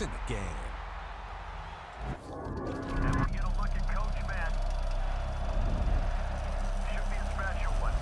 in the game. Never get a look at Coach Man. Should be a special one.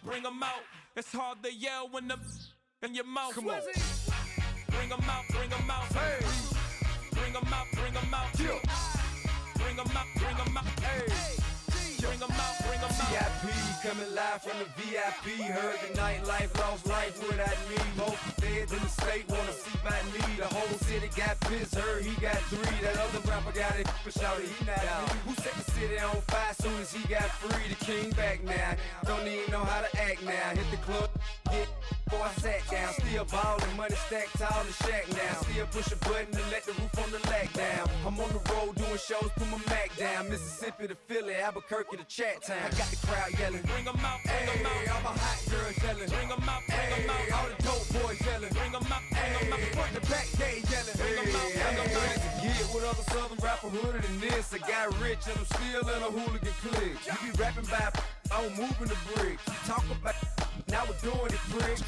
Bring them out. It's hard to yell when the in your mouth. Come on. Bring them out, bring them out. Hey. Bring them out, bring them out. Yeah. Bring them out, bring them out. Hey. Bring them out, bring them out. VIP coming live from the VIP. Heard the nightlife, lost life without me. Most feds in the state wanna see by me. The whole city got pissed, heard he got 3. That other rapper got it, but shouted he not out. Who set the city on fire soon as he got free? The king back now, don't even know how to act now. Hit the club, get before I sat down. Still ballin', money stacked tall in the shack now. Still push a button to let the roof on the lag down. I'm on the road doing shows, put my Mac down. Mississippi to Philly, Albuquerque to Chat Town. I got the crowd yelling, bring them out, bring them out. All my hot girls yelling, bring them out, bring them out. All the dope boys yelling, bring them out, bring them out. Front the back, they yelling, bring them out, bring them out. To get with other southern rapper hooded than this. I got rich and I'm still in a hooligan clique. You be rapping by, I'm moving the bricks. You talk about, now we're doing it, pricks.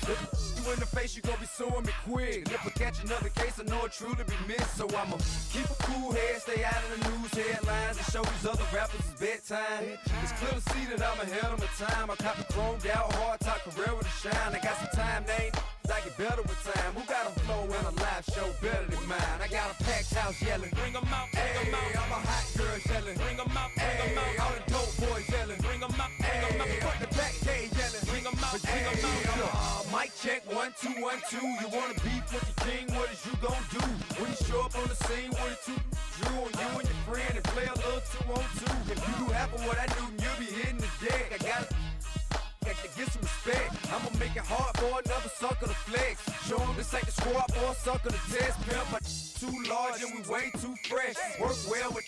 You in the face, you gon' be suing me quick. If I catch another case, I know it truly be missed. So I'ma keep a cool head, stay out of the news headlines, and show these other rappers it's bedtime. It's clear to see that I'm ahead of my time. I cop the chromed out, hard top career with a shine. I got some time, they ain't I get better with time. Who got a flow and a live show better than mine? I got a packed house yelling, bring them out, bring them out. All my hot girls yelling, bring them out, bring them out. All the dope boys yelling, bring them out, bring them out. Front the back, they yelling, bring them out, bring them out. Mic check, 1 2 1 2. You wanna beef with the king? What is you gon' do? When you show up on the scene, what it two drew on you and your friend and play a little 2 on 2. If you do half of what I do, you'll be hitting the deck. I gotta get some respect. I'ma make it hard for another sucker to flex. Show him this ain't the squad for a sucker to test. Pimp, my too large and we way too fresh. Work well with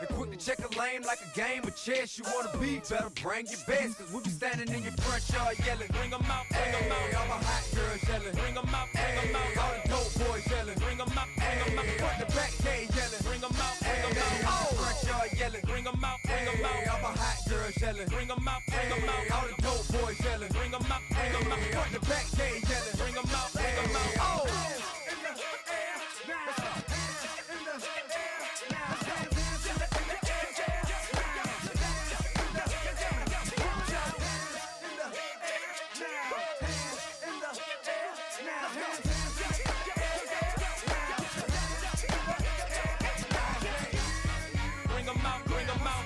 and quick to check a lane like a game of chess. You wanna be better, bring your best. Cause we be standing in your front yard yelling, bring them out, bring them out. All my hot girls yelling, bring them out, bring them out. All the dope boys yelling, bring them out, bring them out. Front the back, they yelling, bring them out, bring them out. Oh, front yard yelling, bring them out, bring them out. All my hot girls yelling, bring them out, bring them out. All the dope boys yelling, bring them out, bring them out. Front the back, they yelling, bring them out, bring them out. Oh. Bring them out, bring them out.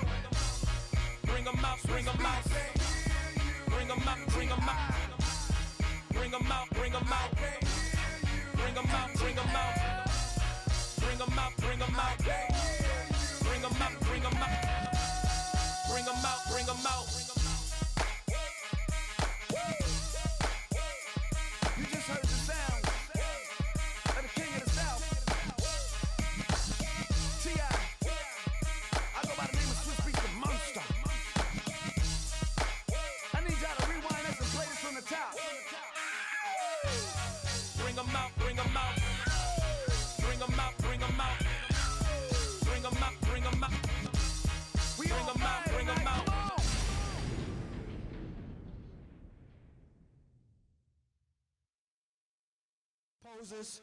Bring them out, bring them out. Bring them out, bring them out. Bring them out, bring them out. Bring them out, bring them out. Bring them out, bring them out. Bring them out, bring them out. Bring them out, bring them out. You just heard the sound of the king of the South, T.I. I go by the name of Swiss Beats the Monster. I need y'all to rewind this and play this from the top. Bring them out, bring them out. Bring them out, bring them out. Bring them out, bring them out. We Bring them out, bring them out. Poses.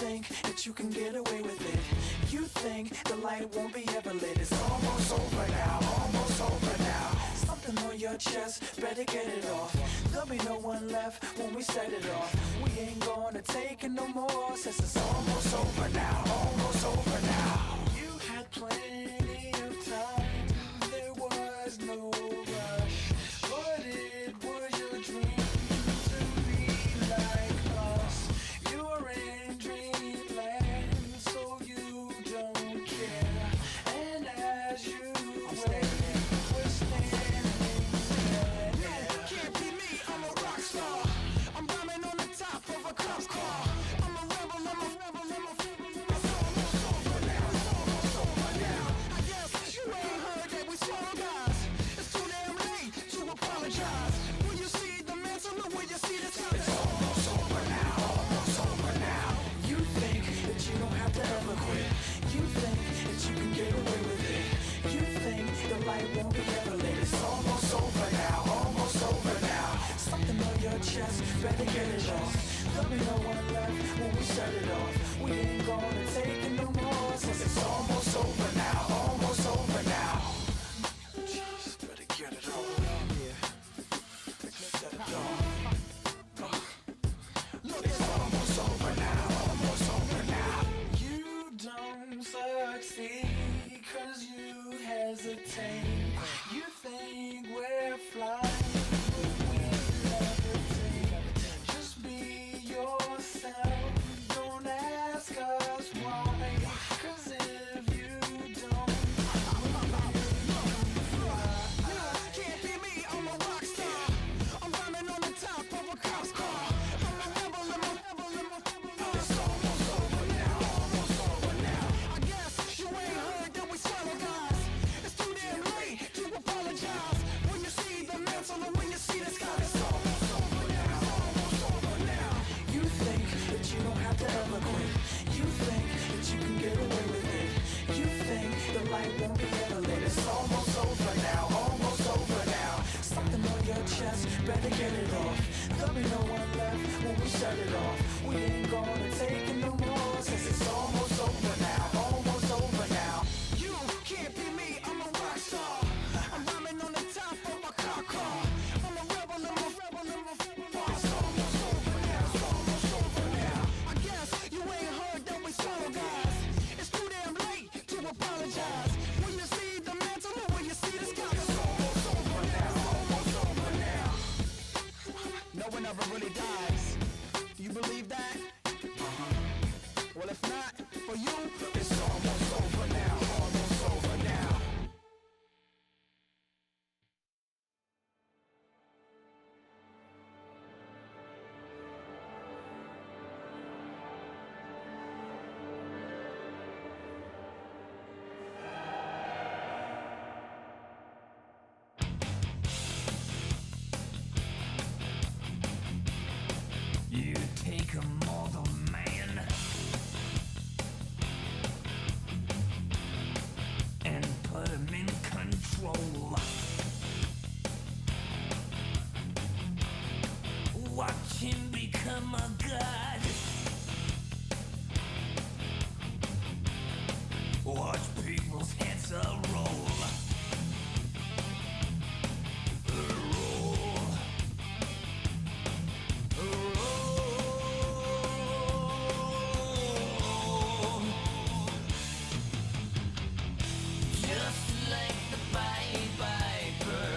think that you can get away with it. You think the light won't be ever lit. It's almost over now, almost over now. Something on your chest, better get it off. There'll be no one left when we set it off. We ain't gonna take it no more, since it's almost over now, almost over now. You had plenty of time, there was no rush, but it was your dream to be like us. You're in dreamland, so you don't care. And as you wait, we're standing there. Yeah. Can't be me, I'm a rock star. I'm rhyming on the top of a cop car. I'm a rebel, I'm a rebel, I'm a it's almost over now, it's almost over now. I guess you ain't heard that we swallow guys. It's too damn late to apologize. When you see the mantle or when you see the time, it's almost over now, almost over now. You think that you don't have to ever quit. You think that you can get away with it. You think the light won't be ever lit. It's almost over now, almost over now. Something on your chest, better get it off. There'll be no one left when we set it off. We ain't gonna take it no more, since it's almost over now, almost over now. Just better get it off. Yeah. Set it off. Look, it's almost over now, almost over now. You don't succeed, cause you hesitate. You think we're flying, but we levitate. Just be yourself, don't ask us why, cause if you don't, can't be me, I'm a rock star. I'm rhyming on the top of a cop's car. I'm a rebel, I'm a rebel, I'm a it's almost over now, almost over now. I guess you ain't heard that we swallow guys. It's too damn late to apologize. When you see the mantle and when you see the sky, it's almost over now, almost over now. You think that you don't have to ever quit. You think that you can get away with it. You think the light won't be ever lit. It's almost over now, almost over now. Something on your chest, better get it off. There'll be no one left when we shut it off. We ain't gonna take it no more, since it's almost over now, almost over now. You can't be me, I'm a rock star. I'm rhyming on the top of a car car. I'm a rebel, I'm a rebel, I'm a it's almost over now, it's almost over now. I guess you ain't heard that we swallow guys. It's too damn late to apologize. When you see the mantle or when you see the sky, it's almost over now, almost over now. No one ever really dies. Do you believe that? Well, if not, for you, it's almost over now, almost over now. You take a mortal man and put him in control. Watch him become a god. Watch people's heads roll. Just like the Pied Piper,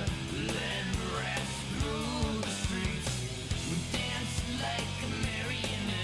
let rats through the streets. We dance like a marionette.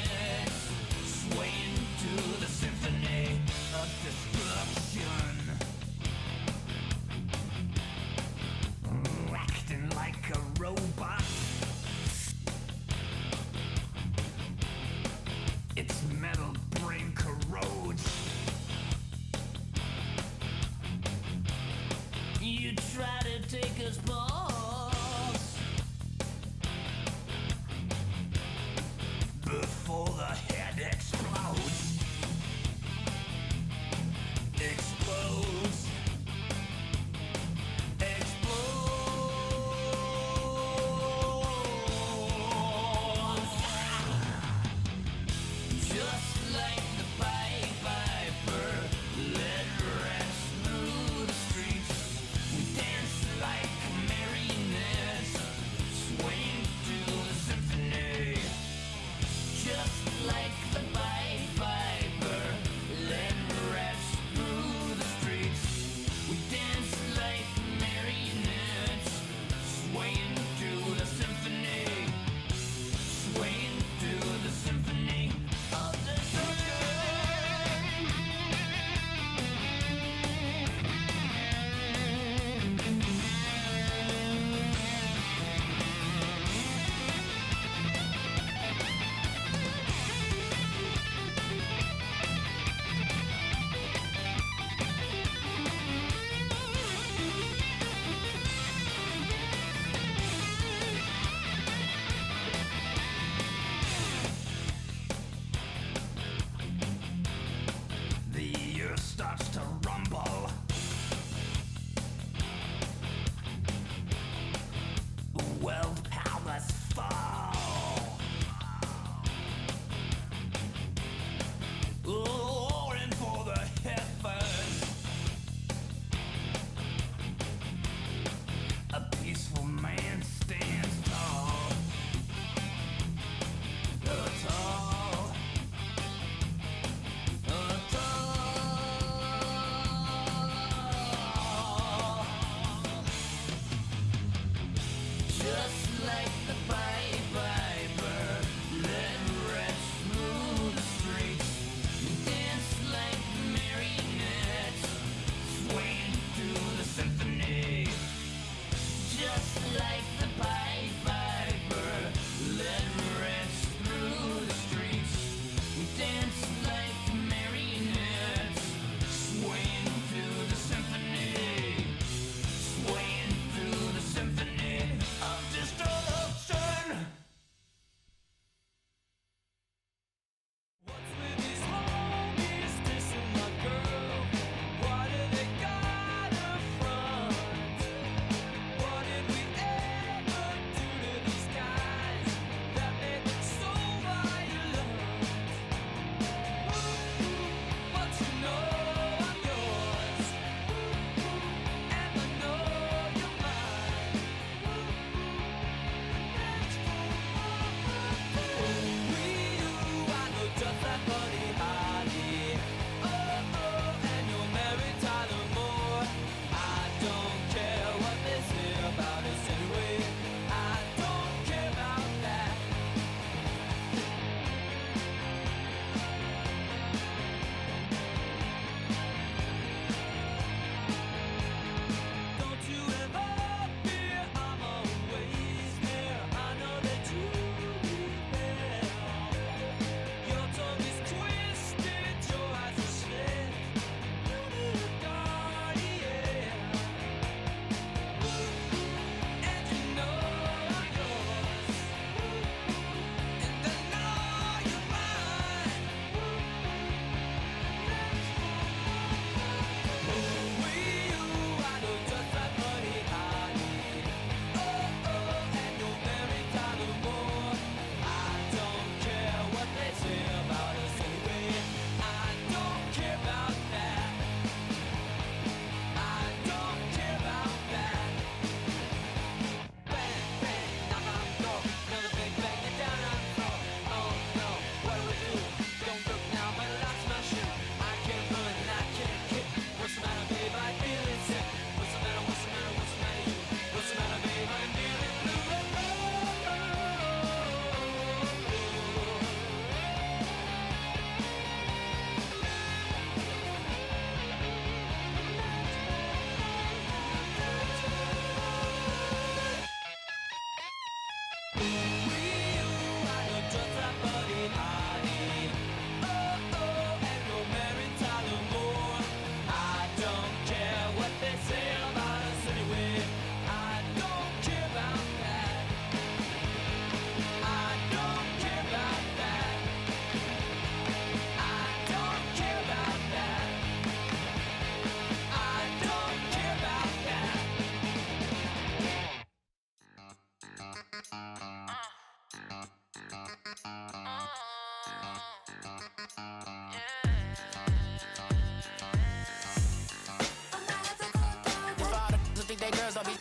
Think they girls don't be.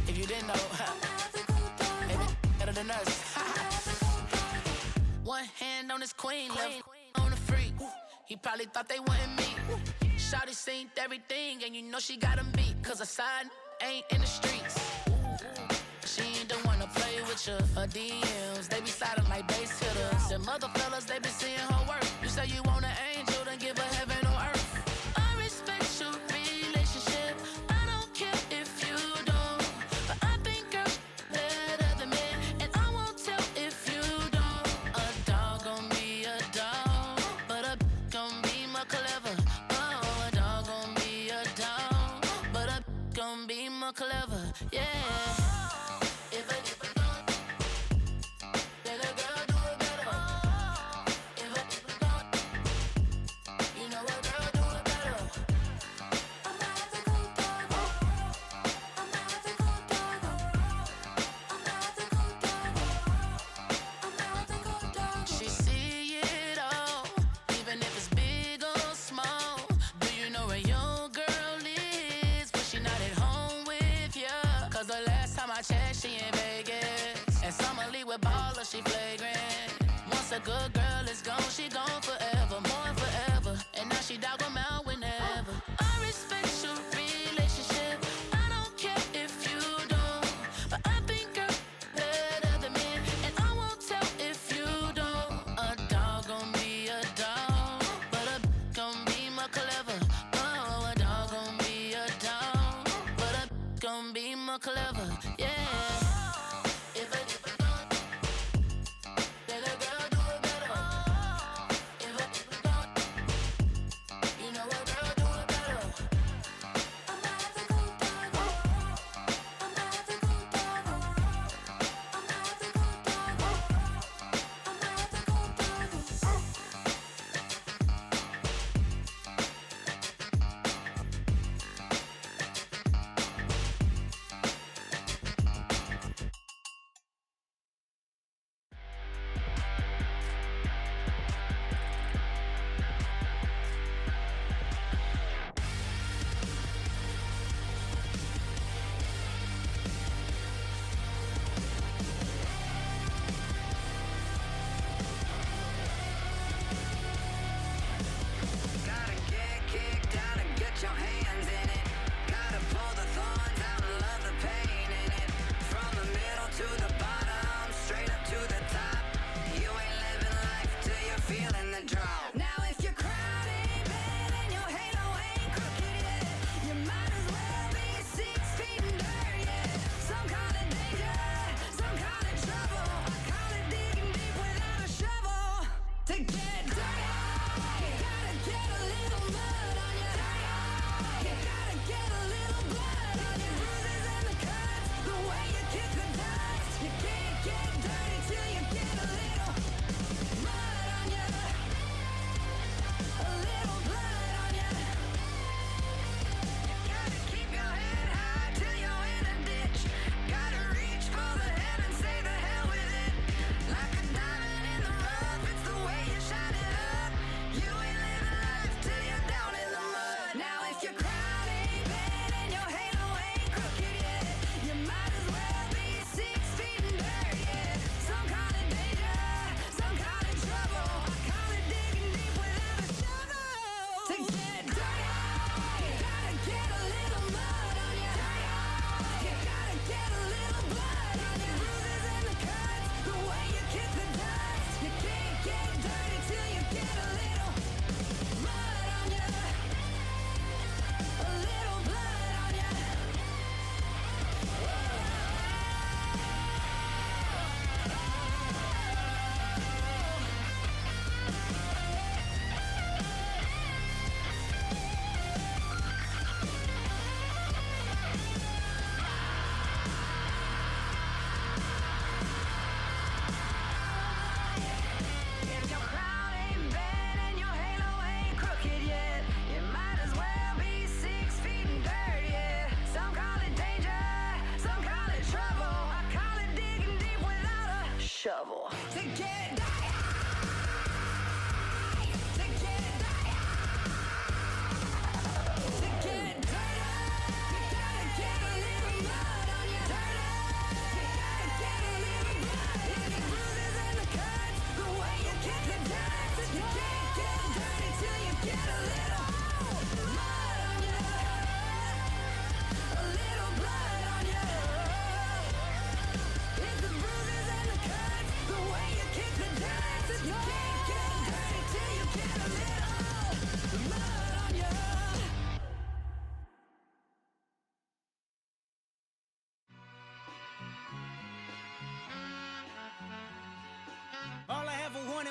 If you didn't know, they be better than us. One hand on his queen, left on the freak. He probably thought they wanted me. Shawty seen everything, and you know she got him beat. Cause her side ain't in the streets. She ain't the one to play with you. Her DMs, they be sliding like bass hitters. Them other fellas, they be seeing her work. You say you want an angel, then give her heaven on earth. I respect your relationship. I don't care if you don't. But I think girls better than men. And I won't tell if you don't. A dog gon' be a dog. But a gon' be more clever. Oh, a dog gon' be a dog. But a gon' be more clever. Yeah. She in Vegas, and Summer Lee with baller, she flagrant. Once a good girl is gone, she gone forever, more forever. And now she dog 'em out whenever. I respect your relationship. I don't care if you don't, but I think girls better than men, and I won't tell if you don't. A dog gon' be a dog, but a gon' be more clever. Oh, a dog gon' be a dog, but a gon' be more clever. Yeah.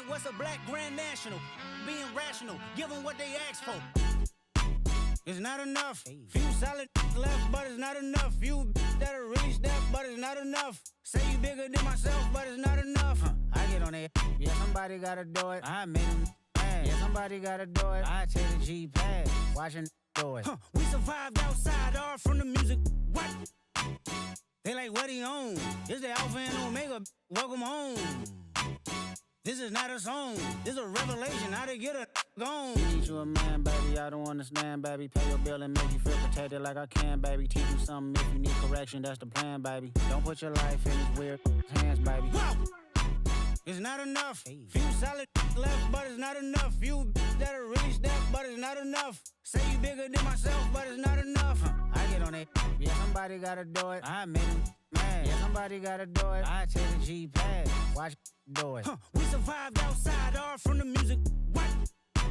what's a black grand national? Being rational, give them what they ask for. It's not enough. Few solid left, but it's not enough. Few that'll really step, but it's not enough. Say you bigger than myself, but it's not enough. I get on it. Yeah, somebody gotta do it. I made him mad. Yeah, somebody gotta do it. I take the G-pad, watching do it. We survived outside, all from the music. What? They like, what he on? This the Alpha and Omega. Welcome home. This is not a song. This is a revelation. How to get a gone. Teach you a man, baby. I don't understand, baby. Pay your bill and make you feel protected like I can, baby. Teach you something if you need correction. That's the plan, baby. Don't put your life in these weird hands, baby. Whoa! It's not enough. Few solid left, but it's not enough. Few that'll really step, but it's not enough. Say you bigger than myself, but it's not enough. I get on it. Yeah, somebody gotta do it. I made him mad. Yeah, somebody gotta do it. I take the G-pad, watch do it. We survived outside, all from the music. What?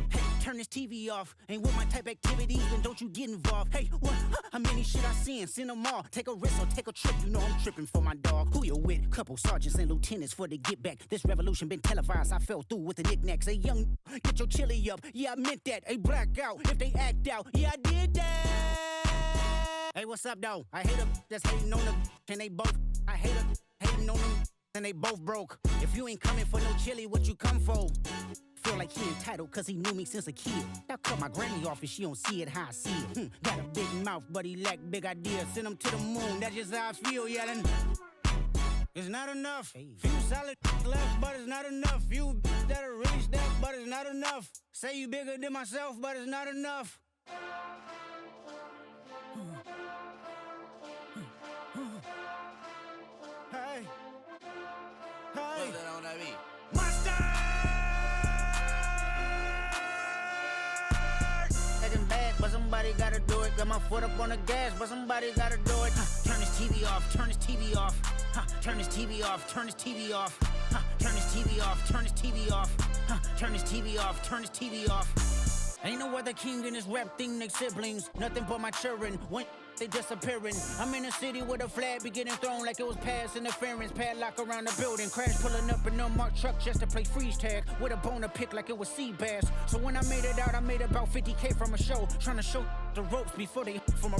Hey, turn this TV off. Ain't with my type activities, then don't you get involved. Hey, what? How many shit I seen? Send them all. Take a risk or take a trip. You know I'm tripping for my dog. Who you with? Couple sergeants and lieutenants for the get back. This revolution been televised. I fell through with the knickknacks. Hey, young, get your chili up. Yeah, I meant that. Hey, black out if they act out. Yeah, I did that. Hey, what's up, though? I hate them that's hating on them, and they both. I hate them hating on them, and they both broke. If you ain't coming for no chili, what you come for? Feel like he entitled cause he knew me since a kid. Now cut my granny off and she don't see it how I see it. Got a big mouth but he lack big ideas. Send him to the moon, that's just how I feel yelling. It's not enough. Few solid left but it's not enough. Few that'll really step but it's not enough. Say you bigger than myself but it's not enough. Hey. Hey. My style. But somebody gotta do it. Got my foot up on the gas, but somebody gotta do it. Turn this TV off, turn this TV off. Turn this TV off, turn this TV off. Turn this TV off, turn this TV off. Turn this TV off, turn this TV off. Ain't no other king in this rap thing, they siblings. Nothing but my children. When they disappearing. I'm in a city with a flag be getting thrown like it was past interference. Padlock around the building. Crash pulling up an unmarked truck just to play freeze tag. With a bone to pick like it was sea bass. So when I made it out, I made about 50K from a show. Trying to show the ropes before they from a...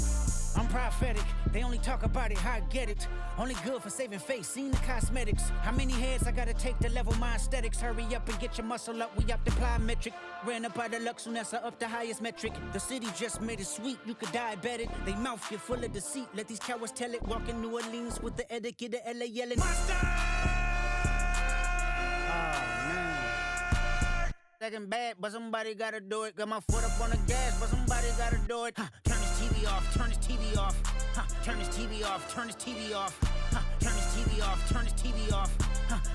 I'm prophetic. They only talk about it, how I get it. Only good for saving face, seen the cosmetics. How many heads I gotta take to level my aesthetics? Hurry up and get your muscle up, we up the plyometric. Ran up out of luck, soon as I up the highest metric. The city just made it sweet, you could diabetic. They mouth get full of deceit, let these cowards tell it. Walk in New Orleans with the etiquette of LA yelling. Second bad, but somebody gotta do it. Got my foot up on the gas, but somebody gotta do it. Turn this TV off, turn this TV off. Turn this TV off, turn this TV off. Turn this TV off, turn this TV off.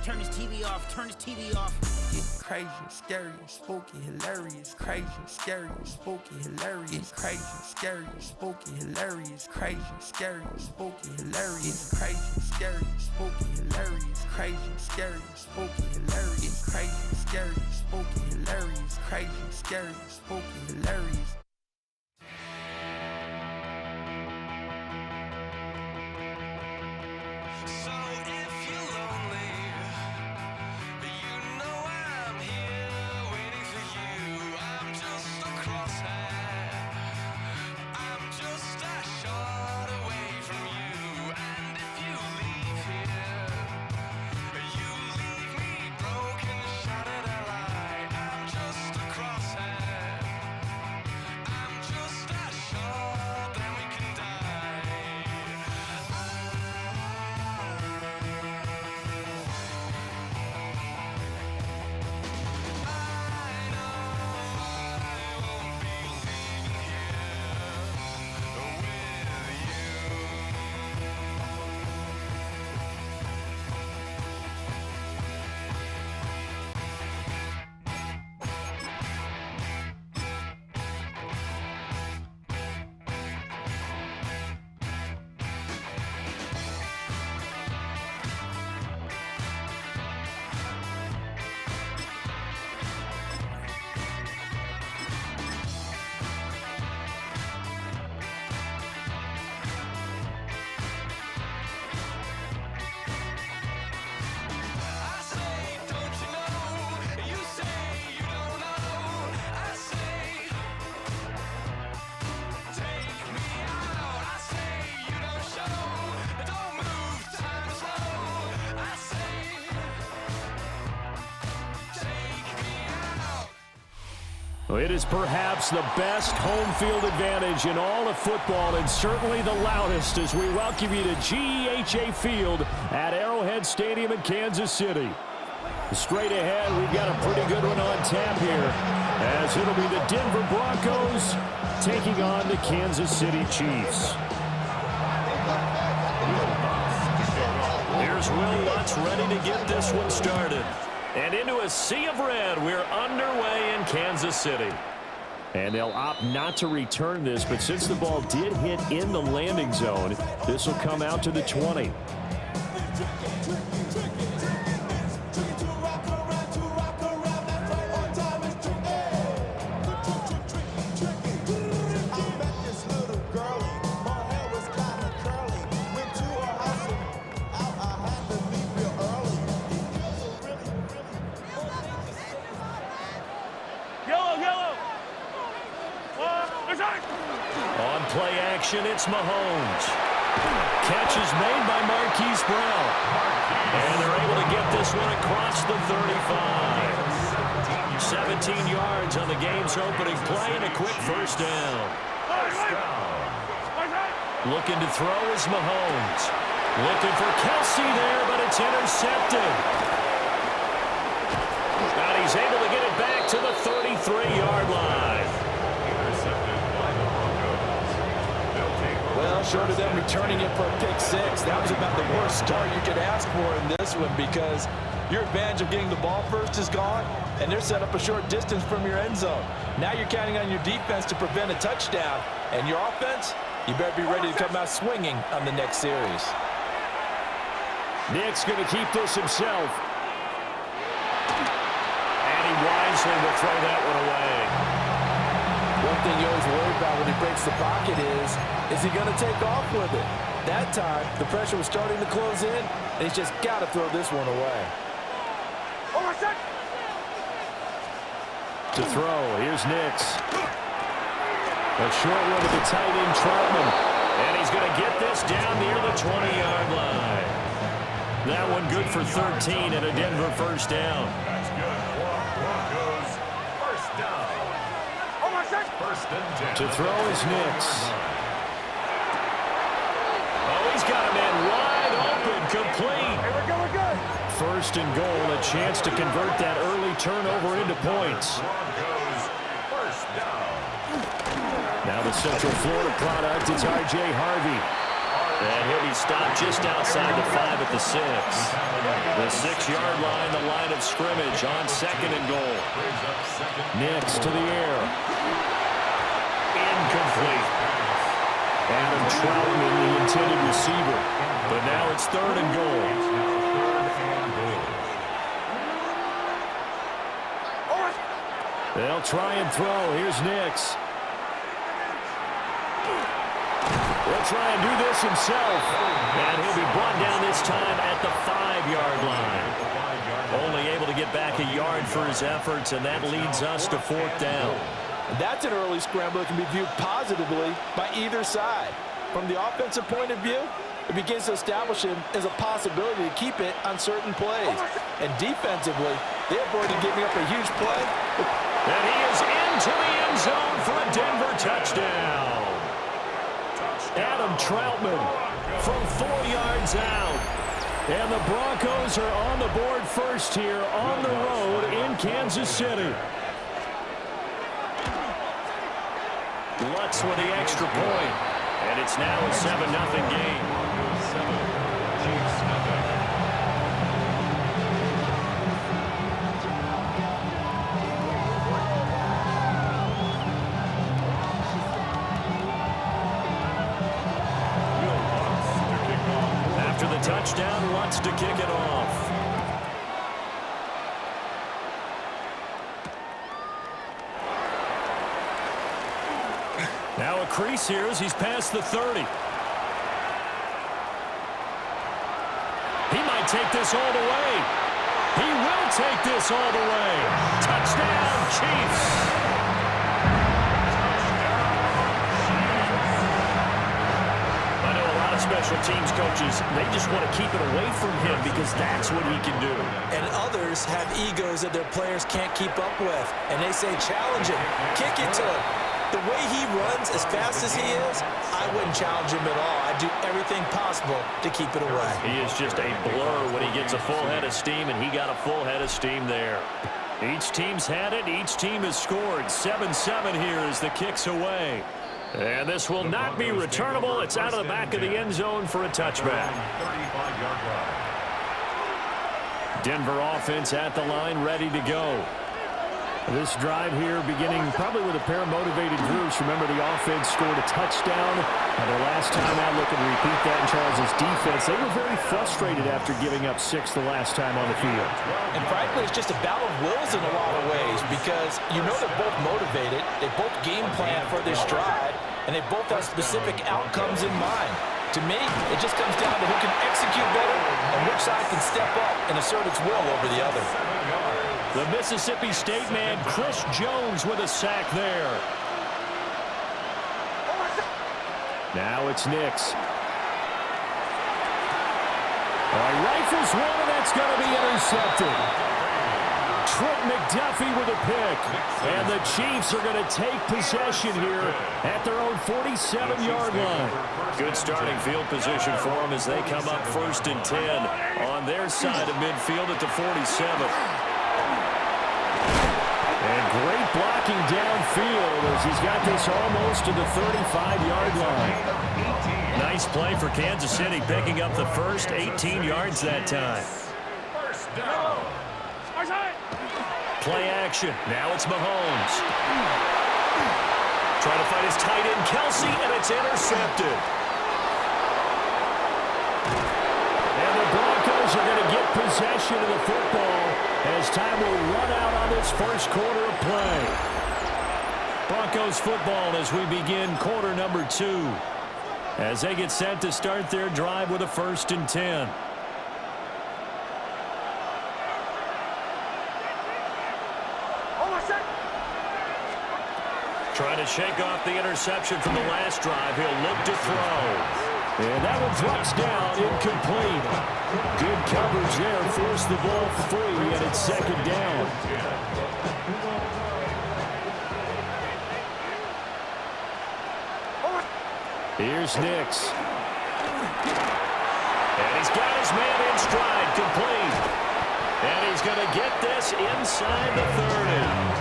Turn this TV off, turn this TV off. It's crazy, scary, spooky, hilarious. Crazy, scary, spooky, hilarious. Crazy, scary, spooky, hilarious. Crazy, scary, spooky, hilarious. Crazy, scary, spooky, hilarious. Crazy, scary, spooky, hilarious. Crazy, scary, spooky, hilarious. Crazy, scary, spooky, hilarious. It is perhaps the best home field advantage in all of football and certainly the loudest as we welcome you to GEHA Field at Arrowhead Stadium in Kansas City. Straight ahead, we've got a pretty good one on tap here as it'll be the Denver Broncos taking on the Kansas City Chiefs. Here's Will Lutz ready to get this one started. And into a sea of red, we're underway in Kansas City. And they'll opt not to return this, but since the ball did hit in the landing zone, this will come out to the 20. On play action, it's Mahomes. Catch is made by Marquise Brown. And they're able to get this one across the 35. 17 yards on the game's opening play and a quick first down. Looking to throw is Mahomes. Looking for Kelsey there, but it's intercepted. And he's able to get it back to the 33-yard line. Well, short of them returning it for a pick six, that was about the worst start you could ask for in this one because your advantage of getting the ball first is gone, and they're set up a short distance from your end zone. Now you're counting on your defense to prevent a touchdown, and your offense, you better be ready to come out swinging on the next series. Nick's going to keep this himself. And he wisely will throw that one away. One thing you always worry about when he breaks the pocket is he going to take off with it? That time, the pressure was starting to close in, and he's just got to throw this one away. To throw, here's Nix. A short one to the tight end, Troutman. And he's going to get this down near the 20-yard line. That one good for 13 and a Denver first down. That's good. Broncos first down. First and 10. To throw is Nix. Oh, he's got a man wide open, complete. We're good. First and goal, a chance to convert that early turnover into points. Broncos first down. Now the Central Florida product, it's R.J. Harvey. And he'll be stopped just outside the 5 at the 6. The 6-yard line, the line of scrimmage on second and goal. Nix to the air. Incomplete. Adam Troutman, the intended receiver. But now it's third and goal. They'll try and throw. Here's Nix. He'll try and do this himself. And he'll be brought down this time at the 5-yard line. Only able to get back a yard for his efforts, and that leads us to fourth down. That's an early scramble that can be viewed positively by either side. From the offensive point of view, it begins to establish him as a possibility to keep it on certain plays. And defensively, they avoided giving up a huge play. And he is into the end zone for a Denver touchdown. Adam Troutman from 4 yards out. And the Broncos are on the board first here on the road in Kansas City. Lutz with the extra point. And it's now a 7-0 game. Chiefs nothing. After the touchdown, Lutz to kick it off. Now a crease here as he's past the 30. He might take this all the way. He will take this all the way. Touchdown, Chiefs. I know a lot of special teams coaches, they just want to keep it away from him because that's what he can do. And others have egos that their players can't keep up with. And they say, challenge him, kick it to him. The way he runs as fast as he is, I wouldn't challenge him at all. I'd do everything possible to keep it away. He is just a blur when he gets a full head of steam, and he got a full head of steam there. Each team's had it. Each team has scored. 7-7 here as the kick's away. And this will not be returnable. It's out of the back of the end zone for a touchback. Denver offense at the line, ready to go. This drive here beginning probably with a pair of motivated groups. Remember, the offense scored a touchdown. Their last time out, looking to repeat that in Charles' defense. They were very frustrated after giving up 6 the last time on the field. And frankly, it's just a battle of wills in a lot of ways because you know they're both motivated. They both game plan for this drive, and they both have specific outcomes in mind. To me, it just comes down to who can execute better and which side can step up and assert its will over the other. The Mississippi State man, Chris Jones, with a sack there. Now it's Nix. All right, rifles one, and that's going to be intercepted. Trent McDuffie with a pick. And the Chiefs are going to take possession here at their own 47-yard line. Good starting field position for them as they come up 1st and 10 on their side of midfield at the 47. And great blocking downfield as he's got this almost to the 35-yard line. Nice play for Kansas City, picking up the first 18 yards that time. Play action. Now it's Mahomes. Trying to find his tight end, Kelsey, and it's intercepted. And the Broncos are going to get possession of the football as time will run out on this first quarter of play. Broncos football as we begin quarter number 2. As they get set to start their drive with a 1st and 10. Trying to shake off the interception from the last drive. He'll look to throw. And that one drops down, incomplete. Good coverage there, forced the ball free, and it's 2nd down. Here's Nix. And he's got his man in stride, complete. And he's going to get this inside the 30.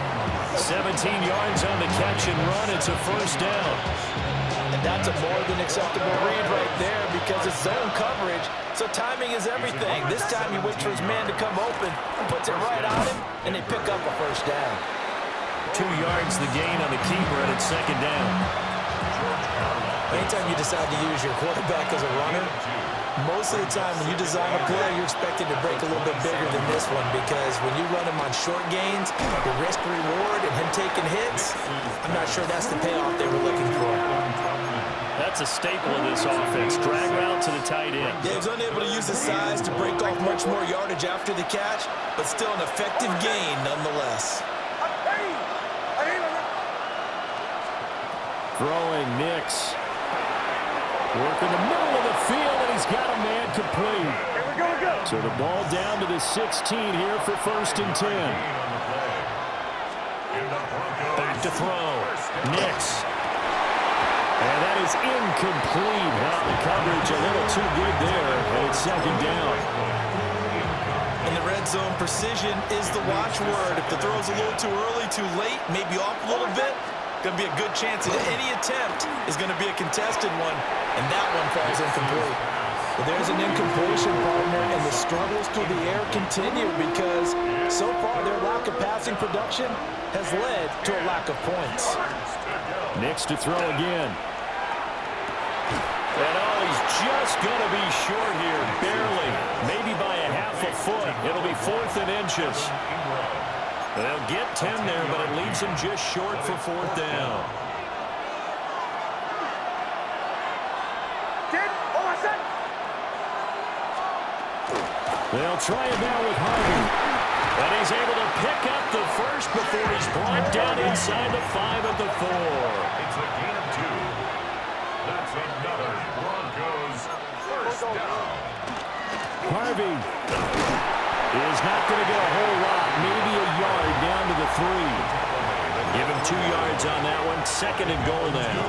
17 yards on the catch and run. It's a 1st down. And that's a more than acceptable read right there because it's zone coverage, so timing is everything. This time he waits for his man to come open, puts it right on him, and they pick up a 1st down. 2 yards the gain on the keeper, and it's 2nd down. Anytime you decide to use your quarterback as a runner, most of the time when you design a play, you're expected to break a little bit bigger than this one because when you run him on short gains, the risk-reward and him taking hits, I'm not sure that's the payoff they were looking for. That's a staple of this offense. Drag route to the tight end. Yeah, he's unable to use his size to break off much more yardage after the catch, but still an effective gain nonetheless. Throwing Nix. Working the middle of the field, and he's got a man complete. So the ball down to the 16 here for 1st and 10. Back to throw. Nix. And that is incomplete. Now the coverage a little too good there, and it's 2nd down. In the red zone, precision is the watchword. If the throw's a little too early, too late, maybe off a little bit, going to be a good chance that any attempt is going to be a contested one, and that one falls incomplete. But there's an incompletion, partner, and the struggles through the air continue because so far their lack of passing production has led to a lack of points. Nix to throw again. And he's just going to be short here, barely, maybe by a half a foot. It'll be 4th and inches. They'll get 10 there, but it leaves him just short for 4th down. They'll try it now with Harvey. And he's able to pick up the first before he's brought down inside the 5 at the 4. It's a gain of 2. That's another Broncos Harvey is not going to get a whole lot, maybe a yard down to the 3. Give him 2 yards on that one. 2nd and goal now.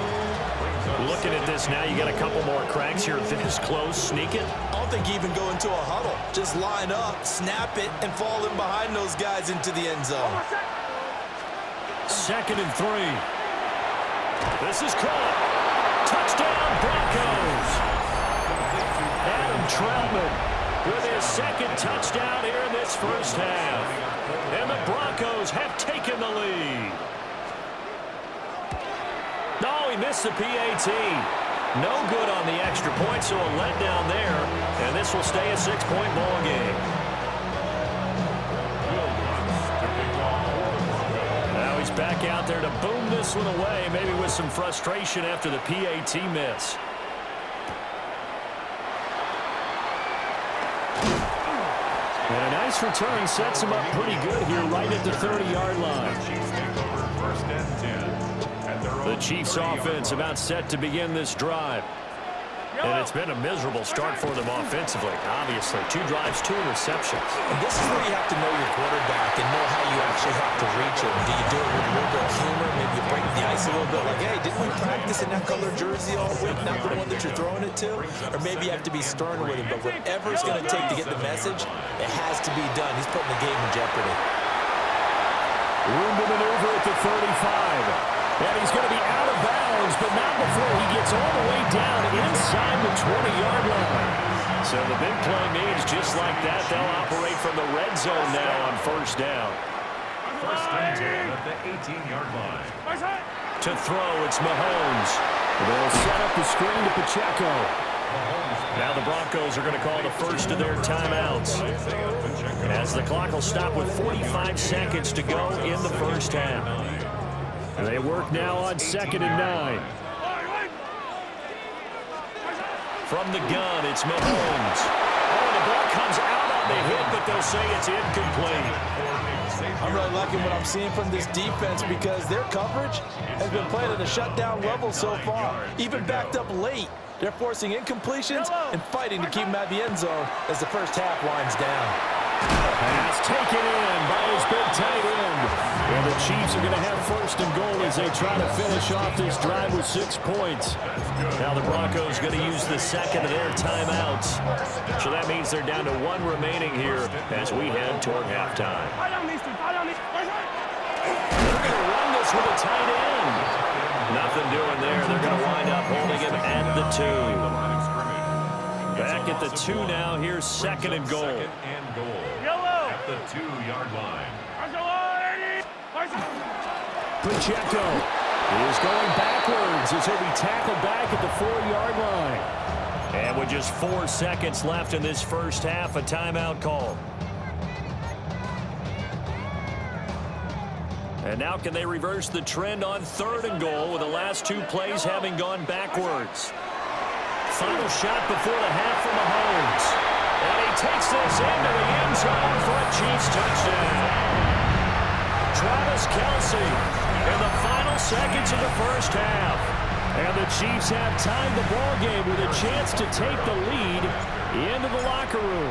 Looking at this now, you got a couple more cracks here this close. Sneak it. I don't think you even go into a huddle. Just line up, snap it, and fall in behind those guys into the end zone. 2nd and 3. This is caught. Touchdown, Broncos. Adam Troutman with his 2nd touchdown here in this first half. And the Broncos have taken the lead. No, he missed the PAT. No good on the extra point, so a letdown there. And this will stay a 6-point ball game. Now he's back out there to boom this one away, maybe with some frustration after the PAT miss. And a nice return sets him up pretty good here right at the 30-yard line. The Chiefs offense about set to begin this drive. And it's been a miserable start for them offensively, obviously. 2 drives, 2 interceptions. And this is where you have to know your quarterback and know how you actually have to reach him. Do you do it with a little bit of humor? Maybe you break the ice a little bit like, hey, didn't we practice in that color jersey all week, not the one that you're throwing it to? Or maybe you have to be stern with him. But whatever it's going to take to get the message, it has to be done. He's putting the game in jeopardy. Room to maneuver at the 35. And he's going to be out of bounds, but not before he gets all the way down inside the 20-yard line. So the big play means just like that, they'll operate from the red zone now on first down. First and 10 at the 18-yard line. To throw, it's Mahomes. They'll set up the screen to Pacheco. Now the Broncos are going to call the first of their timeouts, as the clock will stop with 45 seconds to go in the first half. And they work now on 2nd and 9. From the gun, it's Mahomes. Oh, the ball comes out on the hit, but they'll say it's incomplete. I'm really liking what I'm seeing from this defense because their coverage has been playing at a shutdown level so far. Even backed up late, they're forcing incompletions and fighting to keep them at the end zone as the first half winds down. Pass taken in by his big tight end. And the Chiefs are going to have 1st and goal as they try to finish off this drive with 6 points. Now the Broncos going to use the 2nd of their timeouts. So that means they're down to 1 remaining here as we head toward halftime. They're going to run this with a tight end. Nothing doing there. They're going to wind up holding him at the 2. Back at the 2 now. Here's 2nd and goal. At the 2-yard line. Pacheco is going backwards as he'll be tackled back at the 4-yard line. And with just 4 seconds left in this first half, a timeout call. And now can they reverse the trend on 3rd and goal with the last 2 plays having gone backwards? Final shot before the half from Mahomes. And he takes this into the end zone for a Chiefs touchdown. Travis Kelce in the final seconds of the first half. And the Chiefs have tied the ball game with a chance to take the lead into the locker room.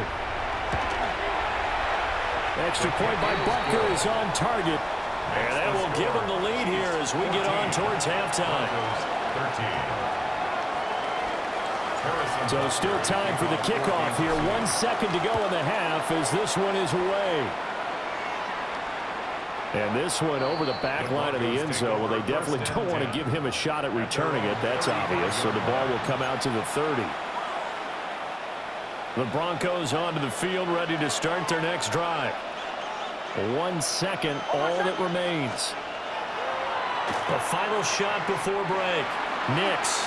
Extra point by Butker is on target. And that will give them the lead here as we get on towards halftime. 13. So still time for the kickoff here. 1 second to go in the half as this one is away. And this one over the back line of the end zone. Well, they definitely don't want to give him a shot at returning it. That's obvious. So the ball will come out to the 30. The Broncos onto the field, ready to start their next drive. 1 second, all that remains. The final shot before break. Nix.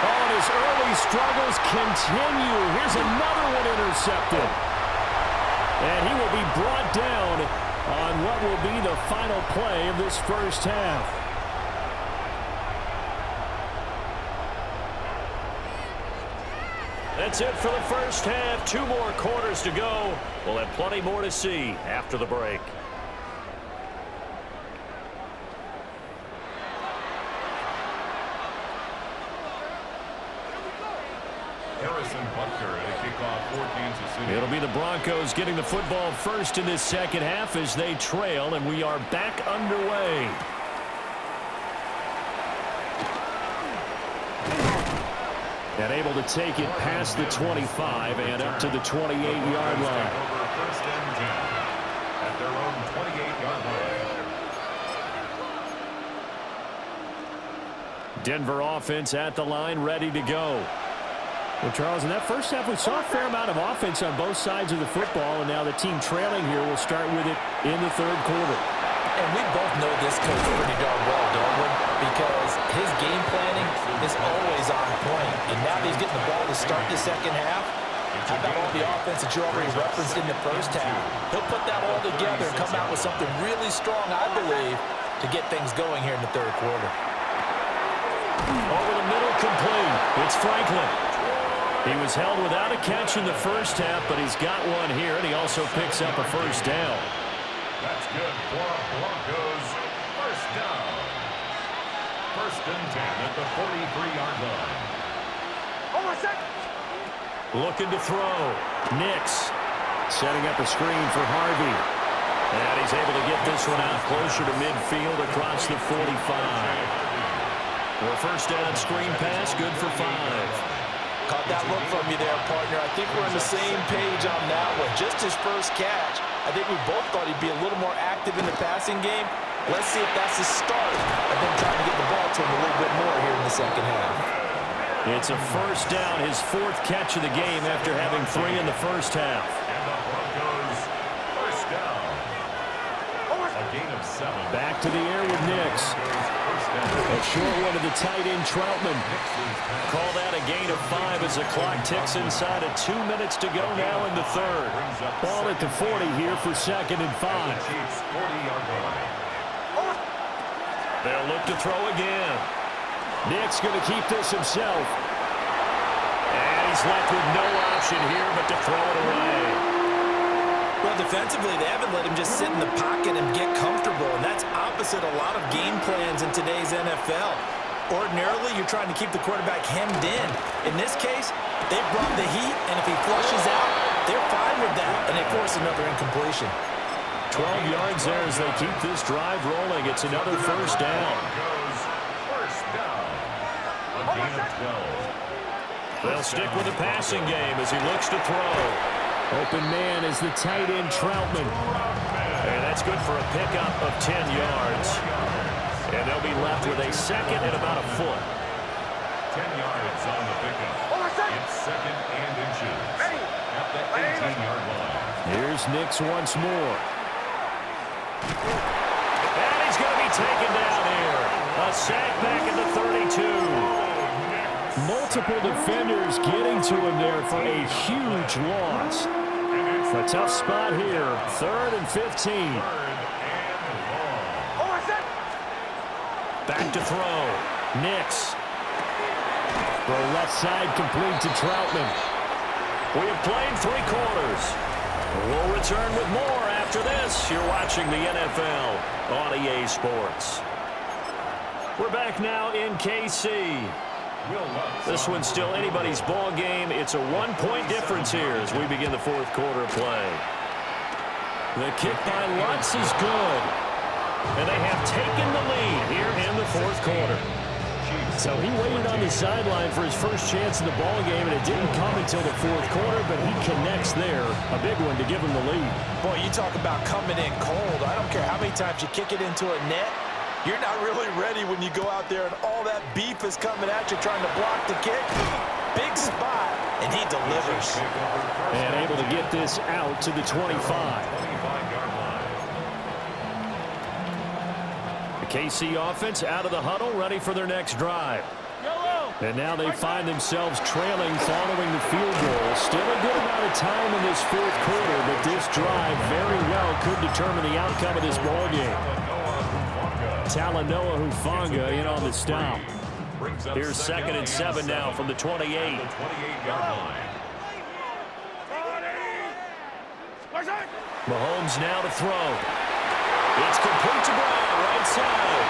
Oh, and his early struggles continue. Here's another one intercepted. And he will be brought down on what will be the final play of this first half. That's it for the first half. 2 more quarters to go. We'll have plenty more to see after the break. for Kansas City. It'll be the Broncos getting the football first in this second half as they trail, and we are back underway. And able to take it past the 25 and up to the 28-yard line. Over first and 10 at their own 28-yard line. Denver offense at the line, ready to go. Well, Charles, in that first half, we saw a fair amount of offense on both sides of the football, and now the team trailing here will start with it in the third quarter. And we both know this coach pretty darn well, don't we? Because his game planning is always on point. And now that he's getting the ball to start the second half, how about all the offense that you already referenced in the first half? He'll put that all together and come out with something really strong, I believe, to get things going here in the third quarter. Over the middle, complete. It's Franklin. He was held without a catch in the first half, but he's got one here, and he also picks up a first down. That's good for Broncos. First down. First and 10 at the 43-yard line. Looking to throw. Nix setting up a screen for Harvey. And he's able to get this one out closer to midfield across the 45. Well, first down screen pass, good for 5. Caught that look from you there, partner. I think we're on the same page on that one. Just his first catch. I think we both thought he'd be a little more active in the passing game. Let's see if that's the start of them trying to get the ball to him a little bit more here in the second half. It's a first down, his 4th catch of the game after having 3 in the first half. And the Broncos first down. A gain of 7. Back to the air with Nix. A short one to the tight end, Troutman. Call that a gain of 5 as the clock ticks inside of 2 minutes to go now in the third. Ball at the 40 here for 2nd and 5. They'll look to throw again. Nick's going to keep this himself. And he's left with no option here but to throw it away. Well, defensively, they haven't let him just sit in the pocket and get comfortable, and that's opposite a lot of game plans in today's NFL. Ordinarily, you're trying to keep the quarterback hemmed in. In this case, they've brought the heat, and if he flushes out, they're fine with that, and they force another incompletion. 12 yards there as they keep this drive rolling. It's another first down. First down. A gain of 12. They'll stick with the passing game as he looks to throw. Open man is the tight end, Troutman. And that's good for a pickup of 10 yards. And they'll be left with a second and about a foot. 10 yards on the pickup. It's second and inches. At the 18-yard line. Here's Nix once more. And he's going to be taken down here. A sack back at the 32. Multiple defenders getting to him there for a huge loss. A tough spot here. 3rd and 15. Back to throw. Nix. Throw left side complete to Troutman. We have played 3 quarters. We'll return with more after this. You're watching the NFL on EA Sports. We're back now in KC. This one's still anybody's ball game. It's a 1-point difference here as we begin the 4th quarter play. The kick by Lutz is good. And they have taken the lead here in the 4th quarter. So he waited on the sideline for his first chance in the ball game, and it didn't come until the 4th quarter, but he connects there. A big one to give him the lead. Boy, you talk about coming in cold. I don't care how many times you kick it into a net. You're not really ready when you go out there and all that beef is coming at you trying to block the kick. Big spot, and he delivers. And able to get this out to the 25. The KC offense out of the huddle, ready for their next drive. And now they find themselves trailing following the field goal. Still a good amount of time in this 4th quarter, but this drive very well could determine the outcome of this ball game. Talanoa Hufanga in on the stop. Here's 2nd and 7 now from the 28. Mahomes now to throw. It's complete to Brown, right side.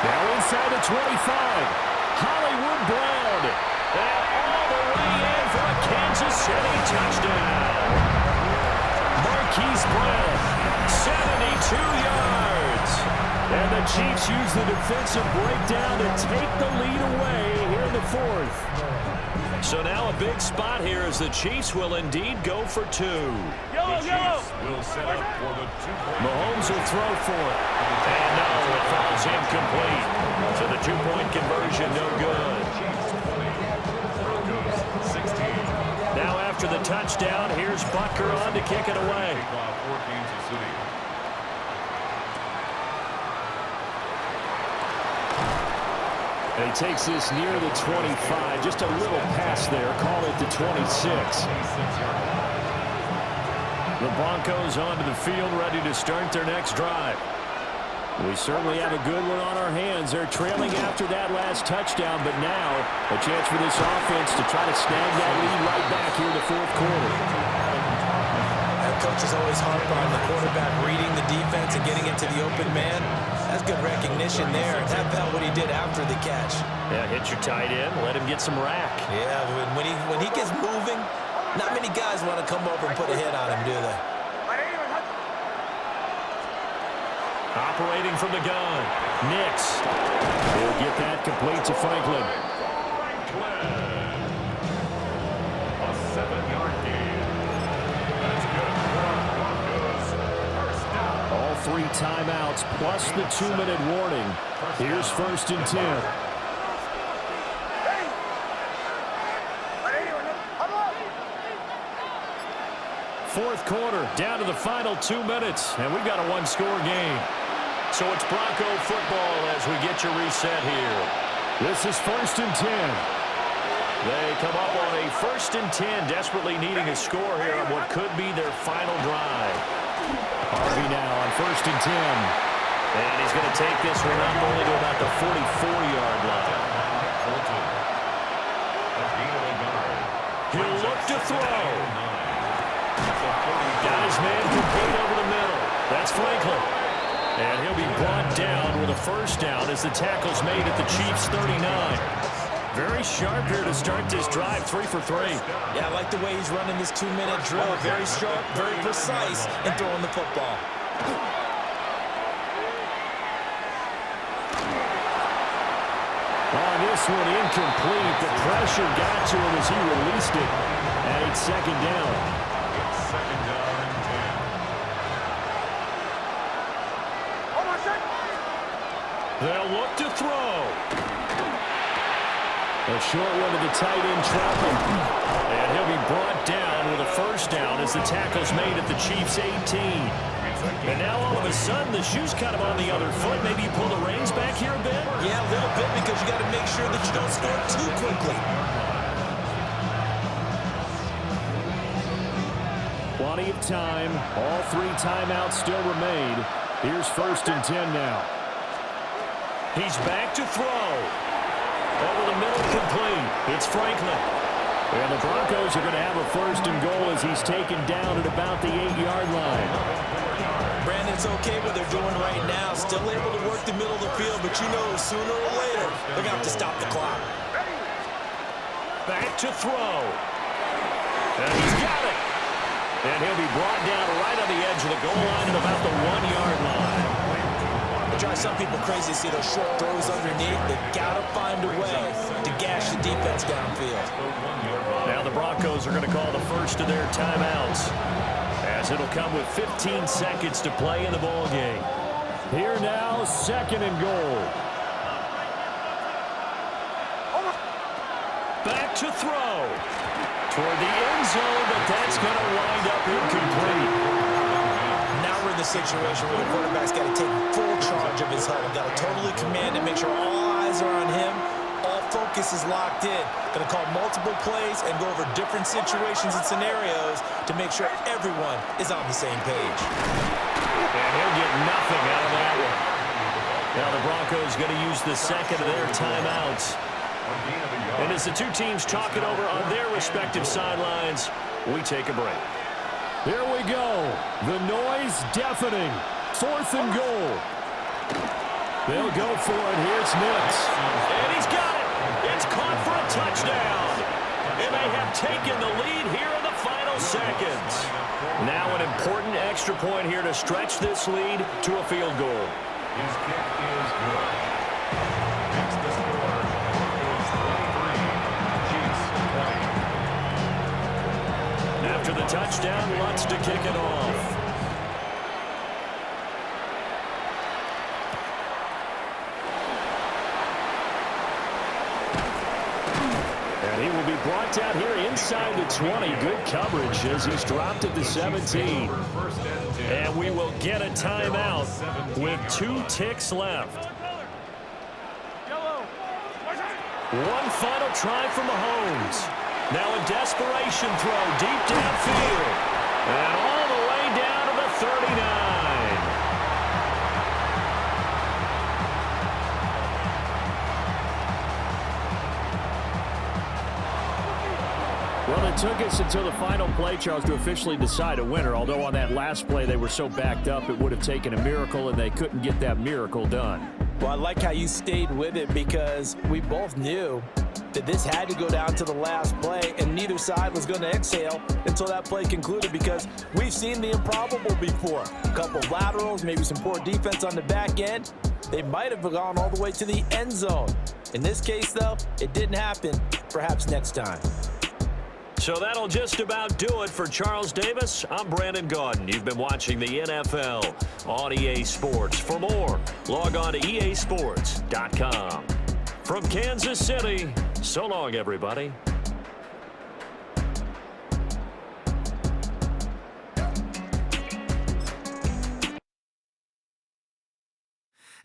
Now inside the 25. Hollywood Brown. And all the way in for a catch. Kansas City touchdown. Marquise Brown, 72 yards. And the Chiefs use the defensive breakdown to take the lead away here in the fourth. So now a big spot here as the Chiefs will indeed go for two. The Chiefs will set up for the 2-point. Mahomes will throw for it. And no, it falls incomplete. So the two-point conversion no good. Broncos 16. Now after the touchdown, here's Butker on to kick it away. Kickoff for Kansas City. And he takes this near the 25. Just a little pass there. Call it the 26. The Broncos onto the field, ready to start their next drive. We certainly have a good one on our hands. They're trailing after that last touchdown, but now a chance for this offense to try to snag that lead right back here in the fourth quarter. That coach is always harp on the quarterback reading the defense and getting into the open man. That's good recognition there. And how about what he did after the catch? Yeah, hit your tight end, let him get some rack. Yeah, when he gets moving, not many guys want to come over and put a hit on him, do they? Operating from the gun, Nix. He'll get that complete to Franklin. A 7-yard gain. That's good for Broncos. First down. All 3 timeouts plus the 2-minute warning. Here's 1st and 10. Fourth quarter, down to the final 2 minutes, and we've got a one-score game. So it's Bronco football as we get your reset here. This is 1st and 10. They come up on a 1st and 10, desperately needing a score here on what could be their final drive. Harvey now on 1st and 10. And he's going to take this one up only to about the 44-yard line. He'll look to throw. Got his man complete over the middle. That's Franklin. And he'll be brought down with a first down as the tackle's made at the Chiefs' 39. Very sharp here to start this drive, 3 for 3. Yeah, I like the way he's running this 2-minute drill. Very sharp, very precise in throwing the football. On this one, incomplete. The pressure got to him as he released it. And it's 2nd down. It's 2nd down and 10. They'll look to throw. A short one to the tight end, Troutman. And he'll be brought down with a first down as the tackle's made at the Chiefs' 18. And now all of a sudden, the shoe's kind of on the other foot. Maybe you pull the reins back here a bit? Yeah, a little bit, because you got to make sure that you don't score too quickly. Plenty of time. All 3 timeouts still remain. Here's 1st and 10 now. He's back to throw. Over the middle, complete. It's Franklin. And the Broncos are going to have a 1st and goal as he's taken down at about the 8-yard line. Brandon, it's okay what they're doing right now. Still able to work the middle of the field, but you know sooner or later they're going to have to stop the clock. Back to throw. And he's got it. And he'll be brought down right on the edge of the goal line at about the 1-yard line. It drives some people crazy to see those short throws underneath. They've got to find a way to gash the defense downfield. Now the Broncos are going to call the first of their timeouts, as it'll come with 15 seconds to play in the ball game. Here now, 2nd and goal. Back to throw. Toward the end zone, but that's going to wind up incomplete. Now we're in the situation where the quarterback's got to take full charge of his huddle. Got to totally command it, make sure all eyes are on him. All focus is locked in. Going to call multiple plays and go over different situations and scenarios to make sure everyone is on the same page. And he'll get nothing out of that one. Now the Broncos going to use the 2nd of their timeouts. And as the 2 teams talk it over on their respective sidelines, we take a break. Here we go. The noise deafening. 4th and goal. They'll go for it. Here's Nix. And he's got it. It's caught for a touchdown. And they have taken the lead here in the final seconds. Now an important extra point here to stretch this lead to a field goal. His kick is good. Makes the score is 23. Chiefs 20. After the touchdown, Lutz to kick it off. And he will be brought down here inside the 20. Good coverage as he's dropped at the 17. And we will get a timeout with 2 ticks left. One final try from Mahomes. Now a desperation throw deep downfield. And all the way down to the 39. Well, it took us until the final play, Charles, to officially decide a winner. Although on that last play they were so backed up it would have taken a miracle, and they couldn't get that miracle done. Well, I like how you stayed with it because we both knew that this had to go down to the last play, and neither side was going to exhale until that play concluded because we've seen the improbable before. A couple of laterals, maybe some poor defense on the back end. They might have gone all the way to the end zone. In this case, though, it didn't happen. Perhaps next time. So that'll just about do it for Charles Davis. I'm Brandon Gaudin. You've been watching the NFL on EA Sports. For more, log on to easports.com. From Kansas City, so long, everybody.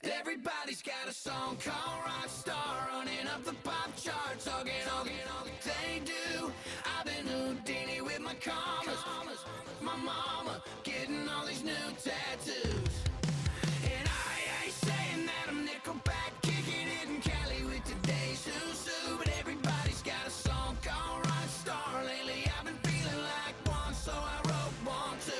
Everybody's got a song called Rockstar, running up the pop charts, all they do. I've been Houdini with my commas, my mama getting all these new tattoos. And I ain't saying that I'm Nickelback, kicking it in Cali with today's who's who, but everybody's got a song called Rockstar. Lately I've been feeling like one, so I wrote one too.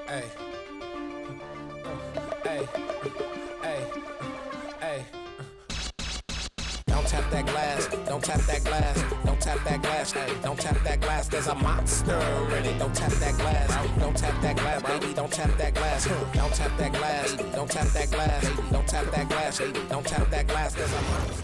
Hey. Hey. Hey. Hey. Don't tap that glass, don't tap that glass, don't tap that glass, hey, don't tap that glass, there's a monster in it. Don't tap that glass, don't tap that glass, baby, don't tap that glass, don't tap that glass, don't tap that glass, don't tap that glass, don't tap that glass, there's a monster.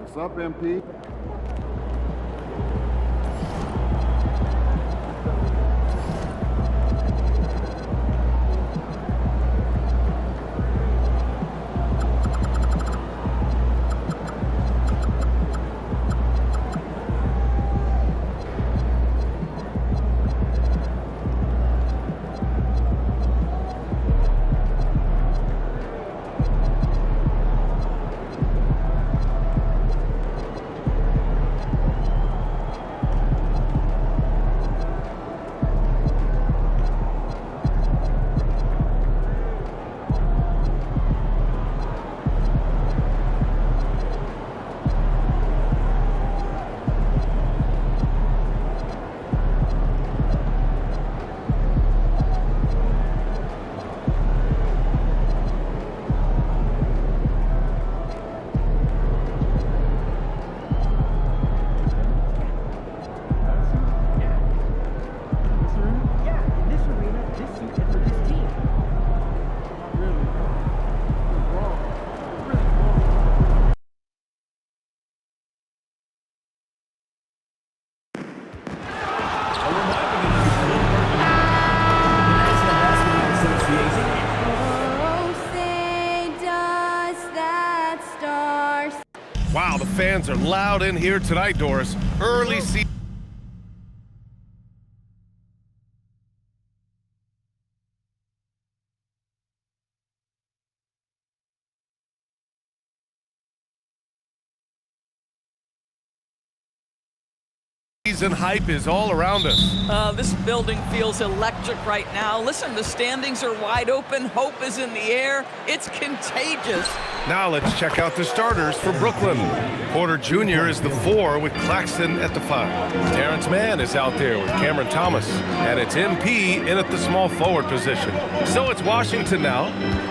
What's up, MP? Wow, the fans are loud in here tonight, Doris. Early season. And hype is all around us. This building feels electric right now. Listen, the standings are wide open. Hope is in the air. It's contagious. Now let's check out the starters for Brooklyn. Porter Jr. is the 4 with Claxton at the 5. Terrence Mann is out there with Cameron Thomas. And it's MP in at the small forward position. So it's Washington now,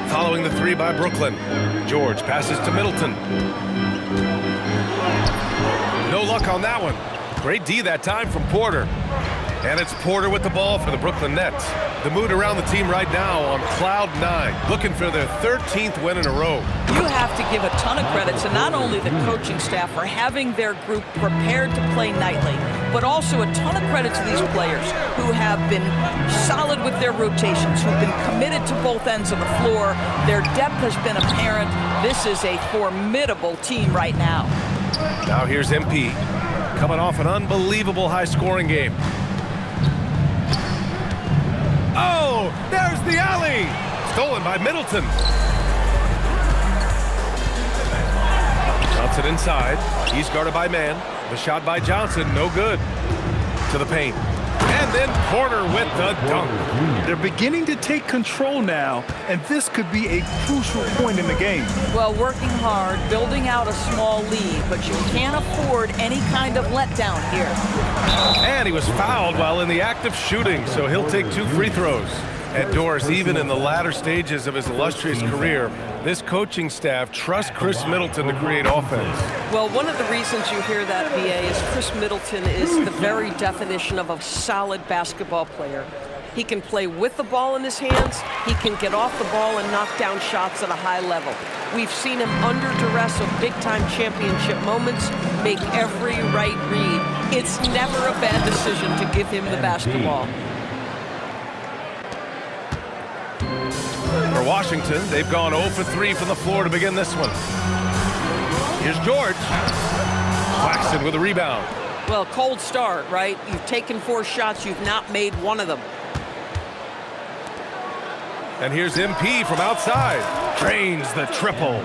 following the 3 by Brooklyn. George passes to Middleton. No luck on that one. Great D that time from Porter. And it's Porter with the ball for the Brooklyn Nets. The mood around the team right now on cloud 9, looking for their 13th win in a row. You have to give a ton of credit to not only the coaching staff for having their group prepared to play nightly, but also a ton of credit to these players who have been solid with their rotations, who've been committed to both ends of the floor. Their depth has been apparent. This is a formidable team right now. Now here's MP, coming off an unbelievable high-scoring game. Oh, there's the alley! Stolen by Middleton. Johnson inside. He's guarded by Mann. The shot by Johnson, no good. To the paint. And then Porter with the dunk. They're beginning to take control now, and this could be a crucial point in the game. Well, working hard, building out a small lead, but you can't afford any kind of letdown here. And he was fouled while in the act of shooting, so he'll take 2 free throws. And Doris, even in the latter stages of his illustrious career, this coaching staff trusts Chris Middleton to create offense. Well, one of the reasons you hear that, VA, is Chris Middleton is the very definition of a solid basketball player. He can play with the ball in his hands. He can get off the ball and knock down shots at a high level. We've seen him under duress of big-time championship moments make every right read. It's never a bad decision to give him the basketball. For Washington, they've gone 0 for 3 from the floor to begin this one. Here's George. Claxton with a rebound. Well, cold start, right? You've taken 4 shots, you've not made one of them. And here's MP from outside. Drains the triple.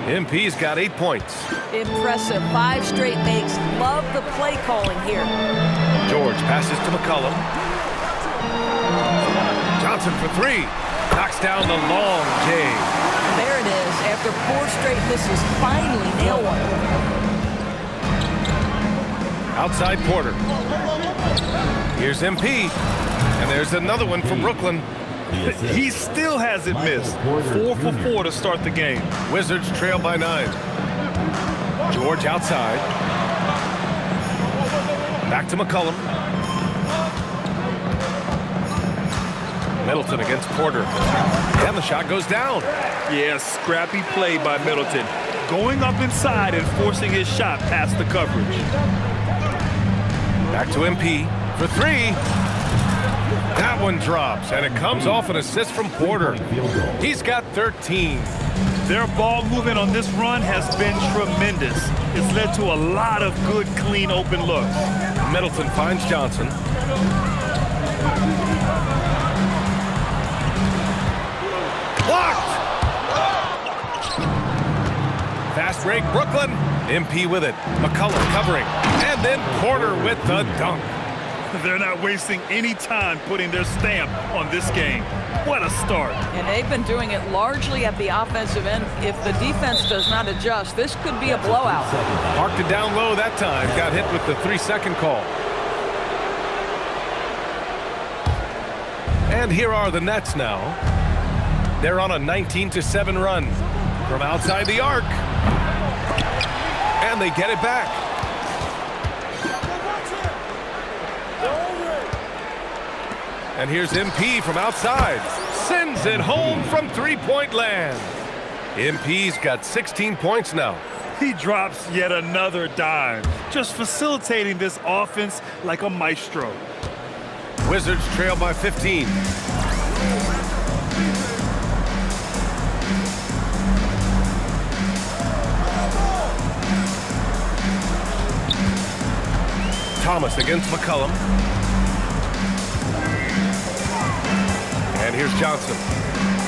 MP's got 8 points. Impressive. 5 straight makes. Love the play calling here. George passes to McCollum. Johnson for 3. Knocks down the long J. There it is. After 4 straight misses, finally nail one. Outside Porter. Here's MP. And there's another one for Brooklyn. He still hasn't missed. 4 for 4 to start the game. Wizards trail by 9. George outside. Back to McCollum. Middleton against Porter. And the shot goes down. Yeah, scrappy play by Middleton. Going up inside and forcing his shot past the coverage. Back to MP for 3. That one drops, and it comes off an assist from Porter. He's got 13. Their ball movement on this run has been tremendous. It's led to a lot of good, clean, open looks. Middleton finds Johnson. Blocked! Fast break, Brooklyn. MP with it. McCollum covering. And then Porter with the dunk. They're not wasting any time putting their stamp on this game. What a start. And they've been doing it largely at the offensive end. If the defense does not adjust, this could be a blowout. Marked it down low that time. Got hit with the 3-second call. And here are the Nets now. They're on a 19-7 run from outside the arc. And they get it back. And here's MP from outside. Sends it home from 3-point land. MP's got 16 points now. He drops yet another dime, just facilitating this offense like a maestro. Wizards trail by 15. Thomas against McCollum. And here's Johnson.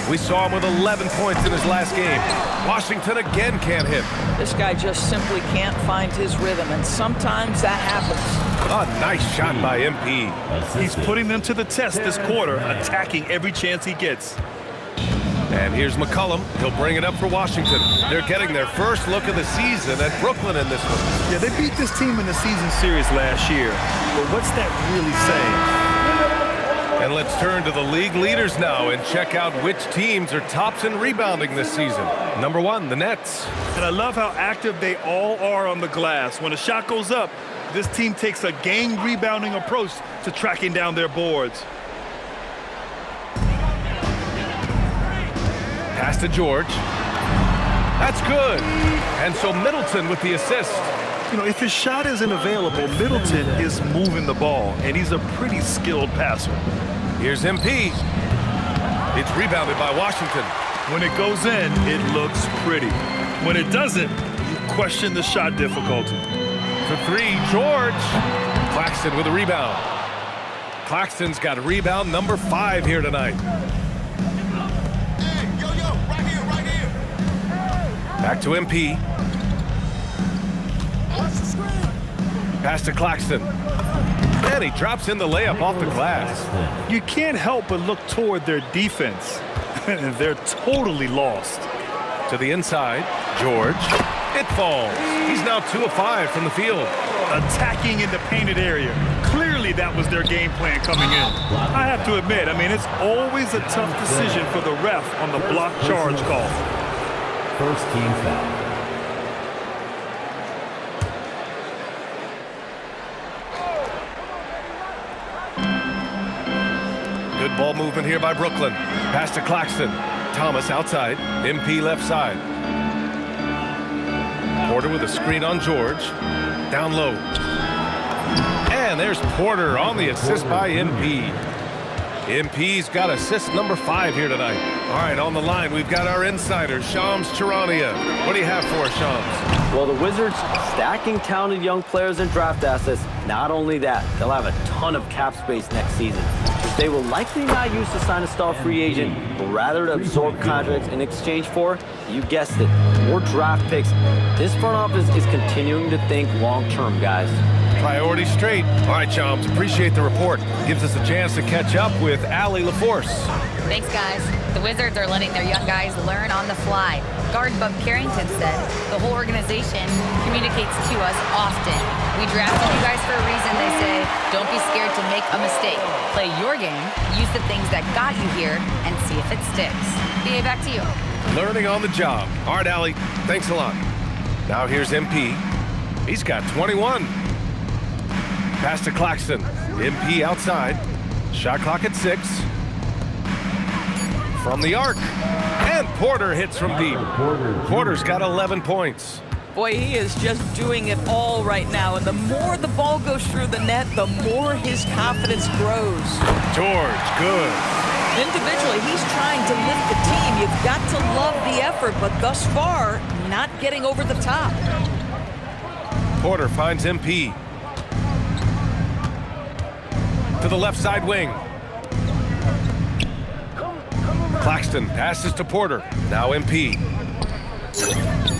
We saw him with 11 points in his last game. Washington again can't hit. This guy just simply can't find his rhythm, and sometimes that happens. A nice shot by MP. He's putting them to the test this quarter, attacking every chance he gets. And here's McCollum. He'll bring it up for Washington. They're getting their first look of the season at Brooklyn in this one. Yeah, they beat this team in the season series last year. But what's that really saying? And let's turn to the league leaders now and check out which teams are tops in rebounding this season. Number 1, the Nets. And I love how active they all are on the glass. When a shot goes up, this team takes a game rebounding approach to tracking down their boards. Pass to George. That's good. And so Middleton with the assist. You know, if his shot isn't available, Middleton is moving the ball, and he's a pretty skilled passer. Here's MP. It's rebounded by Washington. When it goes in, it looks pretty. When it doesn't, you question the shot difficulty. For 3, George. Claxton with a rebound. Claxton's got rebound number 5 here tonight. Back to MP. Pass to Claxton. And he drops in the layup off the glass. You can't help but look toward their defense. They're totally lost. To the inside, George. It falls. He's now 2 of 5 from the field. Attacking in the painted area. Clearly that was their game plan coming in. I have to admit, it's always a tough decision for the ref on the block charge call. First team foul. Good ball movement here by Brooklyn. Pass to Claxton. Thomas outside. MP left side. Porter with a screen on George. Down low. And there's Porter on the assist by MP. MP's got assist number 5 here tonight. All right, on the line, we've got our insider, Shams Charania. What do you have for us, Shams? Well, the Wizards stacking talented young players and draft assets. Not only that, they'll have a ton of cap space next season. They will likely not use to sign a star free agent, but rather to absorb contracts in exchange for, you guessed it, more draft picks. This front office is continuing to think long-term, guys. Priorities straight. All right, Chums, appreciate the report. Gives us a chance to catch up with Allie LaForce. Thanks, guys. The Wizards are letting their young guys learn on the fly. Guard Bub Carrington said, the whole organization communicates to us often. We drafted you guys for a reason, they say. Don't be scared to make a mistake. Play your game, use the things that got you here, and see if it sticks. BA, back to you. Learning on the job. All right, Allie, thanks a lot. Now here's MP. He's got 21. Pass to Claxton. MP outside. Shot clock at 6. From the arc. And Porter hits from deep. Porter's got 11 points. Boy, he is just doing it all right now. And the more the ball goes through the net, the more his confidence grows. George, good. Individually, he's trying to lift the team. You've got to love the effort, but thus far, not getting over the top. Porter finds MP. To the left side wing. Claxton passes to Porter. Now MP.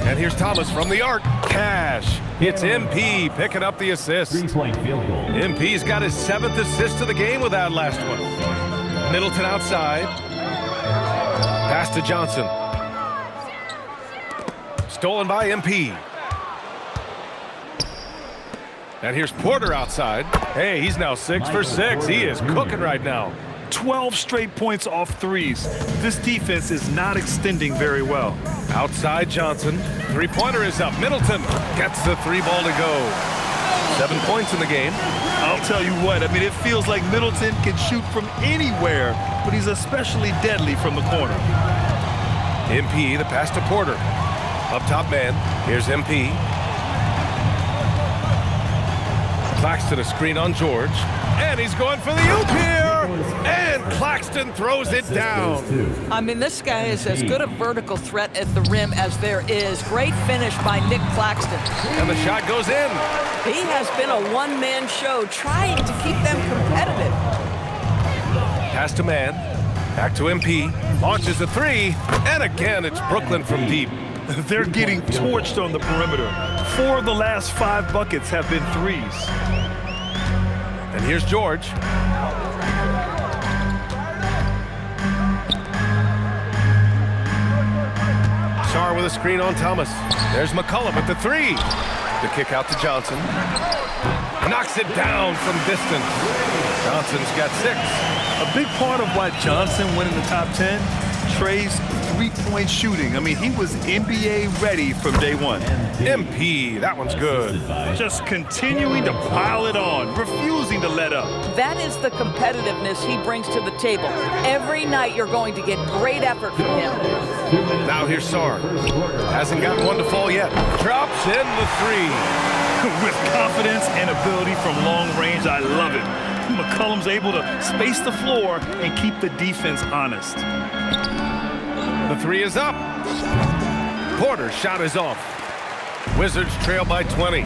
And here's Thomas from the arc. Cash. It's MP picking up the assist. 3-point field goal. MP's got his 7th assist of the game with that last one. Middleton outside. Pass to Johnson. Stolen by MP. And here's Porter outside. Hey, he's now 6 for 6. He is cooking right now. 12 straight points off threes. This defense is not extending very well. Outside Johnson. Three-pointer is up. Middleton gets the 3-ball to go. 7 points in the game. I'll tell you what, it feels like Middleton can shoot from anywhere, but he's especially deadly from the corner. MP, the pass to Porter. Up top man. Here's MP. Claxton a screen on George. And he's going for the oop here. And Claxton throws it down. This guy is as good a vertical threat at the rim as there is. Great finish by Nick Claxton. And the shot goes in. He has been a one-man show trying to keep them competitive. Pass to man. Back to MP. Launches a 3. And again, it's Brooklyn from deep. They're getting torched on the perimeter. 4 of the last 5 buckets have been threes. And here's George. Sarr with a screen on Thomas. There's McCullough at the 3. The kick out to Johnson. Knocks it down from distance. Johnson's got 6. A big part of why Johnson went in the top 10, Trey's three-point shooting. He was NBA ready from day one. MP, that one's good. Just continuing to pile it on, refusing to let up. That is the competitiveness he brings to the table. Every night you're going to get great effort from him. Now here's Sarr. Hasn't got one to fall yet. Drops in the 3. With confidence and ability from long range, I love it. McCollum's able to space the floor and keep the defense honest. The 3 is up. Porter's shot is off. Wizards trail by 20.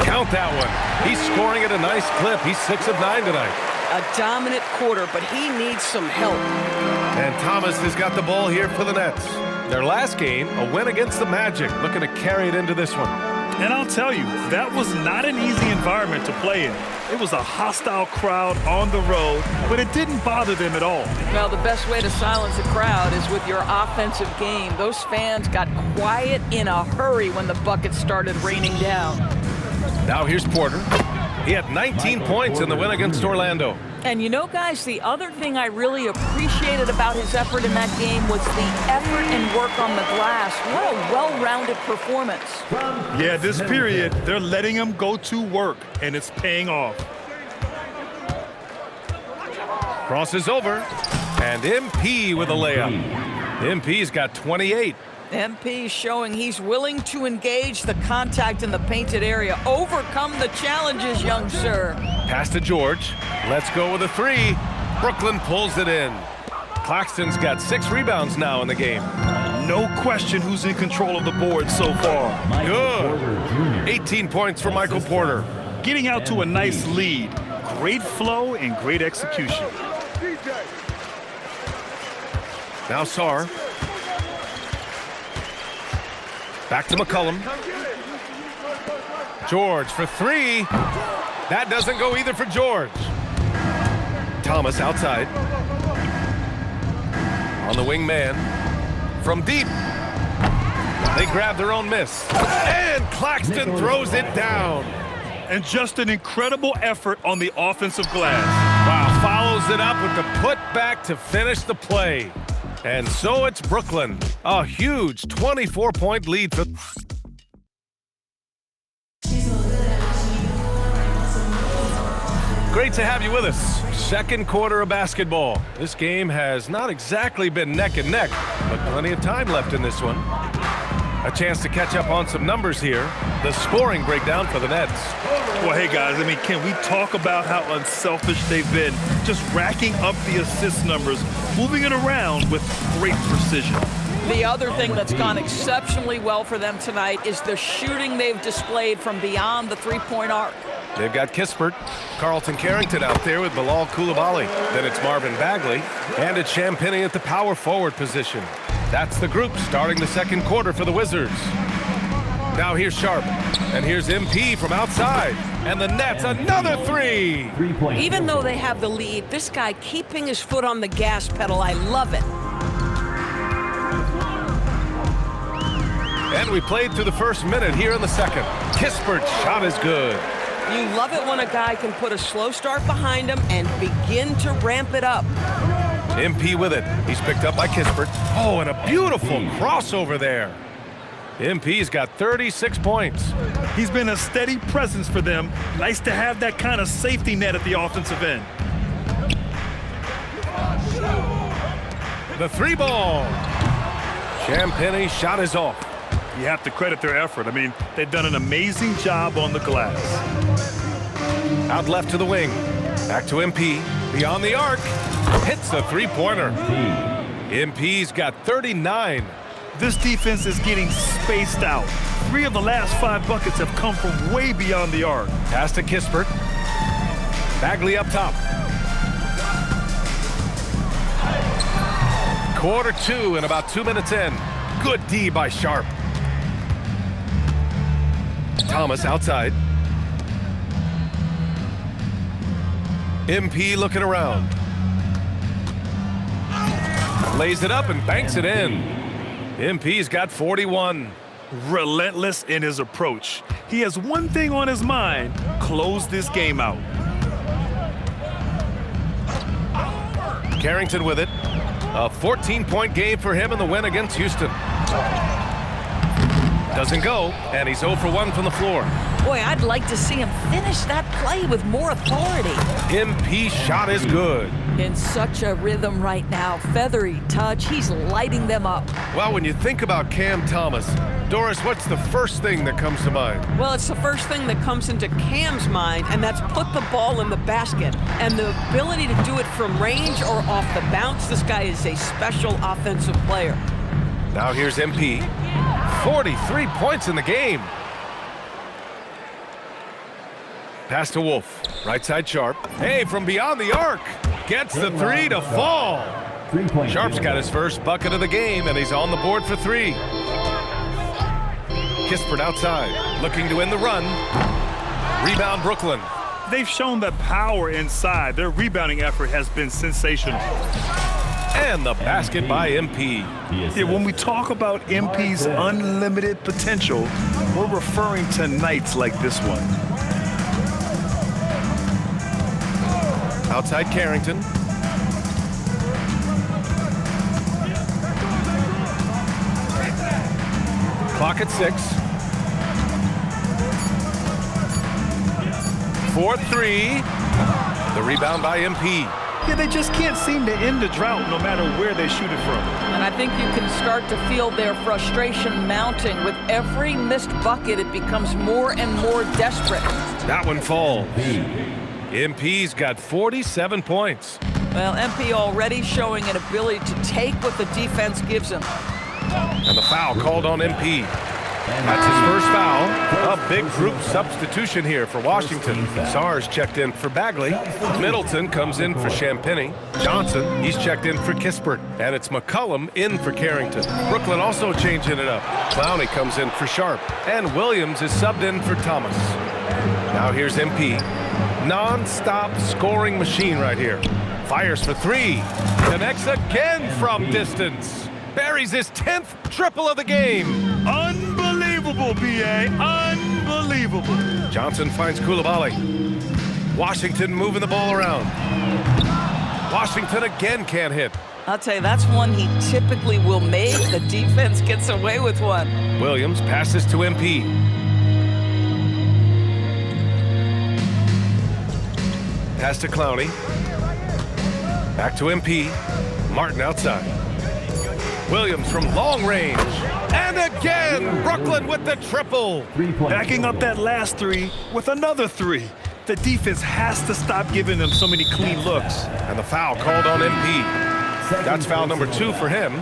Count that one. He's scoring at a nice clip. He's 6 of 9 tonight. A dominant quarter, but he needs some help. And Thomas has got the ball here for the Nets. Their last game, a win against the Magic, looking to carry it into this one. And I'll tell you, that was not an easy environment to play in. It was a hostile crowd on the road, but it didn't bother them at all. Well, the best way to silence a crowd is with your offensive game. Those fans got quiet in a hurry when the buckets started raining down. Now here's Porter. He had 19 points in the win against Orlando. And you know, guys, the other thing I really appreciated about his effort in that game was the effort and work on the glass. What a well-rounded performance. Yeah, this period, they're letting him go to work, and it's paying off. Crosses over, and MP with a layup. MP's got 28. MP showing he's willing to engage the contact in the painted area. Overcome the challenges, young sir. Pass to George. Let's go with a three. Brooklyn pulls it in. Claxton's got 6 rebounds now in the game. No question who's in control of the board so far. Good. 18 points for Michael Porter. Getting out to a nice lead. Great flow and great execution. Now Sarr. Back to McCollum. George for 3. That doesn't go either for George. Thomas outside. On the wing man. From deep. They grab their own miss. And Claxton throws it down. And just an incredible effort on the offensive glass. Wow, follows it up with the putback to finish the play. And so it's Brooklyn. A huge 24-point lead for... Great to have you with us. Second quarter of basketball. This game has not exactly been neck and neck, but plenty of time left in this one. A chance to catch up on some numbers here. The scoring breakdown for the Nets. Well, hey, guys, I mean, can we talk about how unselfish they've been? Just racking up the assist numbers, moving it around with great precision. The other thing that's gone exceptionally well for them tonight is the shooting they've displayed from beyond the three-point arc. They've got Kispert, Carlton Carrington out there with Bilal Coulibaly. Then it's Marvin Bagley, and it's Champagnie at the power forward position. That's the group starting the second quarter for the Wizards. Now here's Sharp, and here's MP from outside, and the Nets another 3. Even though they have the lead, this guy keeping his foot on the gas pedal, I love it. And we played through the first minute here in the second. Kispert's shot is good. You love it when a guy can put a slow start behind him and begin to ramp it up. MP with it. He's picked up by Kispert. Oh, and a beautiful crossover there. MP's got 36 points. He's been a steady presence for them. Nice to have that kind of safety net at the offensive end. The 3 ball. Champagnie's shot is off. You have to credit their effort. I mean, they've done an amazing job on the glass. Out left to the wing. Back to MP. Beyond the arc. Hits the 3-pointer. MP's got 39. This defense is getting spaced out. 3 of the last 5 buckets have come from way beyond the arc. Pass to Kispert. Bagley up top. Quarter 2 and about 2 minutes in. Good D by Sharp. Thomas outside. MP looking around. Lays it up and banks it in. MP's got 41. Relentless in his approach. He has one thing on his mind: close this game out. Carrington with it. A 14-point game for him in the win against Houston. Doesn't go, and he's 0 for 1 from the floor. Boy, I'd like to see him finish that play with more authority. MP's shot is good. In such a rhythm right now. Feathery touch. He's lighting them up. Well, when you think about Cam Thomas, Doris, what's the first thing that comes to mind? Well, it's the first thing that comes into Cam's mind, and that's put the ball in the basket. And the ability to do it from range or off the bounce, this guy is a special offensive player. Now here's MP. 43 points in the game. Pass to Wolf. Right side Sharp. Hey, from beyond the arc. Gets the 3 to fall. Sharp's got his first bucket of the game, and he's on the board for 3. Kispert outside, looking to end the run. Rebound Brooklyn. They've shown that power inside. Their rebounding effort has been sensational. And the basket by MP. Yeah, when we talk about MP's unlimited potential, we're referring to nights like this one. Outside Carrington. Clock at 6. 4-3. The rebound by MP. Yeah, they just can't seem to end the drought no matter where they shoot it from. And I think you can start to feel their frustration mounting. With every missed bucket, it becomes more and more desperate. That one falls. MP's got 47 points. Well, MP already showing an ability to take what the defense gives him. And the foul called on MP. That's his first foul. A big group substitution here for Washington. Sars checked in for Bagley. Middleton comes in for Champagnie. Johnson, he's checked in for Kispert. And it's McCollum in for Carrington. Brooklyn also changing it up. Clowney comes in for Sharp. And Williams is subbed in for Thomas. Now here's MP. Non-stop scoring machine right here. Fires for 3. Connects again from distance. Buries his 10th triple of the game. Unbelievable, B.A. Unbelievable. Johnson finds Coulibaly. Washington moving the ball around. Washington again can't hit. I'll tell you, that's one he typically will make. The defense gets away with one. Williams passes to MP. Pass to Clowney. Back to MP. Martin outside. Williams from long range. And again, Brooklyn with the triple. Backing up that last 3 with another 3. The defense has to stop giving them so many clean looks. And the foul called on MP. That's foul number 2 for him.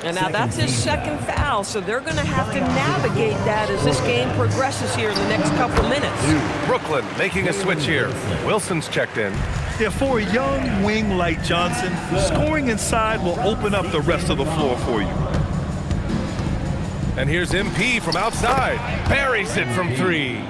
And now that's his second foul, so they're going to have to navigate that as this game progresses here in the next couple minutes. Brooklyn making a switch here. Wilson's checked in. Yeah, for a young wing like Johnson, scoring inside will open up the rest of the floor for you. And here's MP from outside. Buries it from 3.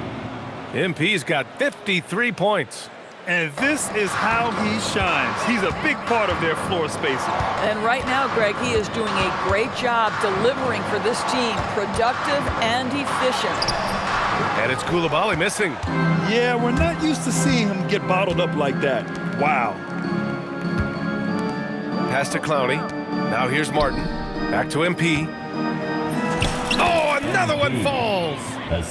MP's got 53 points. And this is how he shines. He's a big part of their floor spacing. And right now, Greg, he is doing a great job delivering for this team, productive and efficient. And it's Coulibaly missing. Yeah, we're not used to seeing him get bottled up like that. Wow. Pass to Clowney. Now here's Martin. Back to MP. Oh, another one falls.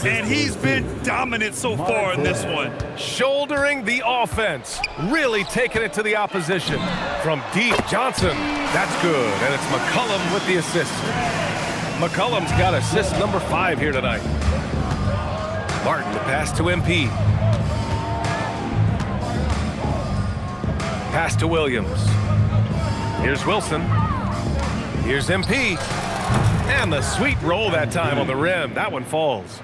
And he's been dominant so far in this one. Shouldering the offense. Really taking it to the opposition. From deep, Johnson. That's good. And it's McCollum with the assist. McCollum's got assist number 5 here tonight. Martin, the pass to MP. Pass to Williams. Here's Wilson. Here's MP. And the sweet roll that time on the rim. That one falls.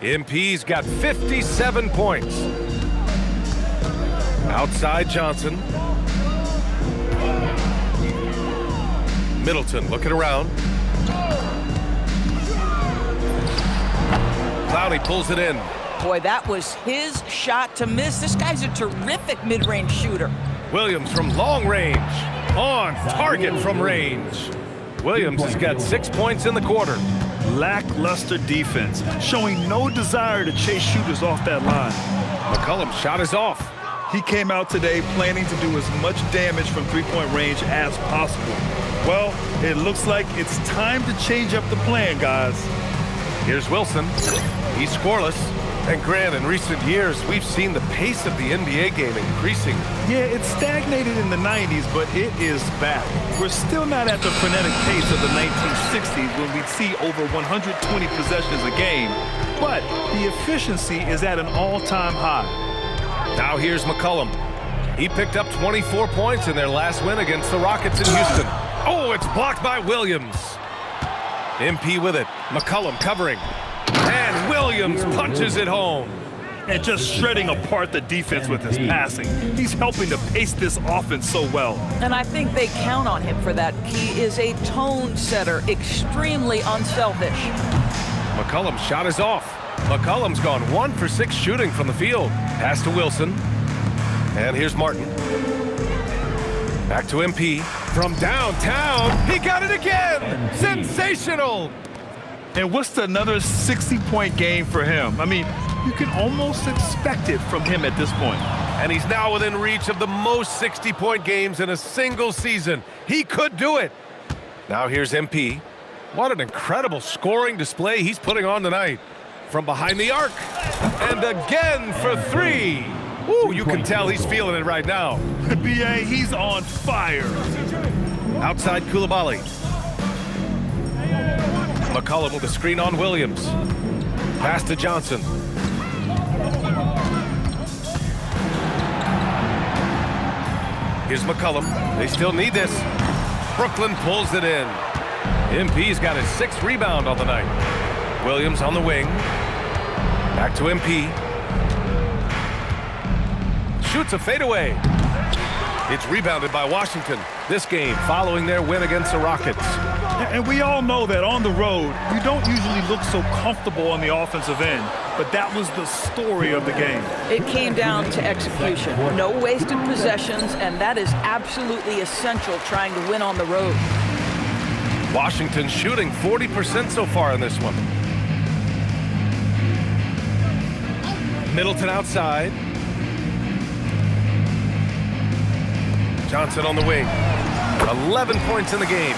MP's got 57 points. Outside Johnson. Middleton looking around. Clowney pulls it in. Boy, that was his shot to miss. This guy's a terrific mid-range shooter. Williams from long range. On target from range. Williams has got 6 points in the quarter. Lackluster defense, showing no desire to chase shooters off that line. McCollum's shot is off. He came out today planning to do as much damage from three-point range as possible. Well, it looks like it's time to change up the plan, guys. Here's Wilson. He's scoreless. And Grant, in recent years, we've seen the pace of the NBA game increasing. Yeah, it stagnated in the 90s, but it is back. We're still not at the frenetic pace of the 1960s when we'd see over 120 possessions a game, but the efficiency is at an all-time high. Now here's McCollum. He picked up 24 points in their last win against the Rockets in Houston. Oh, it's blocked by Williams. MP with it. McCollum covering. And Williams punches it home. And just shredding apart the defense with his passing. He's helping to pace this offense so well. And I think they count on him for that. He is a tone setter, extremely unselfish. McCollum's shot is off. McCollum's gone 1 for 6 shooting from the field. Pass to Wilson. And here's Martin. Back to MP. From downtown, he got it again! Sensational! And what's another 60-point game for him? I mean, you can almost expect it from him at this point. And he's now within reach of the most 60-point games in a single season. He could do it. Now here's MP. What an incredible scoring display he's putting on tonight. From behind the arc. And again for 3. Ooh, you can tell he's feeling it right now. B.A., he's on fire. Outside Koulibaly. McCollum with a screen on Williams. Pass to Johnson. Here's McCollum. They still need this. Brooklyn pulls it in. MP's got his 6th rebound on the night. Williams on the wing. Back to MP. Shoots a fadeaway. It's rebounded by Washington. This game following their win against the Rockets. And we all know that on the road, you don't usually look so comfortable on the offensive end, but that was the story of the game. It came down to execution. No wasted possessions, and that is absolutely essential trying to win on the road. Washington shooting 40% so far in this one. Middleton outside. Johnson on the wing. 11 points in the game.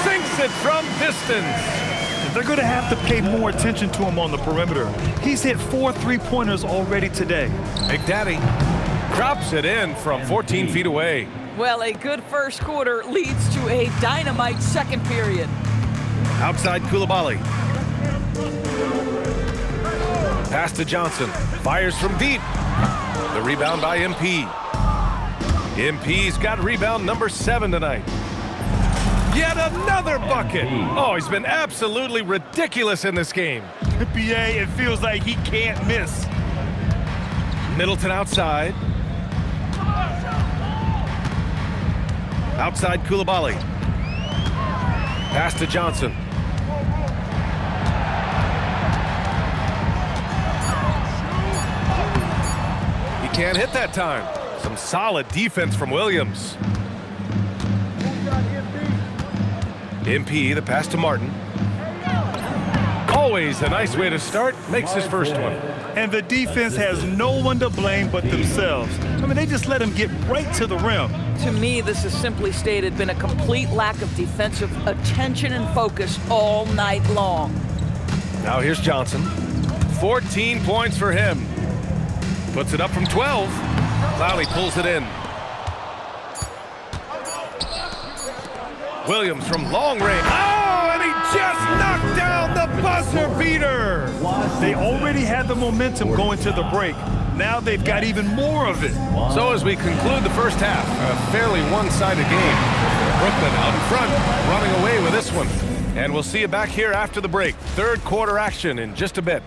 Sinks it from distance. They're going to have to pay more attention to him on the perimeter. He's hit 4 3-pointers already today. Big Daddy drops it in from 14 feet away. Well, a good first quarter leads to a dynamite second period. Outside Koulibaly. Pass to Johnson. Fires from deep. The rebound by MP. MP's got rebound number 7 tonight. Yet another bucket. Oh, he's been absolutely ridiculous in this game. BA, it feels like he can't miss. Middleton outside. Outside Koulibaly. Pass to Johnson. He can't hit that time. Some solid defense from Williams. MP, the pass to Martin. Always a nice way to start. Makes his first one. And the defense has no one to blame but themselves. I mean, they just let him get right to the rim. To me, this has simply stated been a complete lack of defensive attention and focus all night long. Now here's Johnson. 14 points for him. Puts it up from 12. Clowney pulls it in. Williams from long range. Oh, and he just knocked down the buzzer beater. They already had the momentum going to the break. Now they've got even more of it. So as we conclude the first half, a fairly one-sided game. Brooklyn out in front, running away with this one. And we'll see you back here after the break. Third quarter action in just a bit.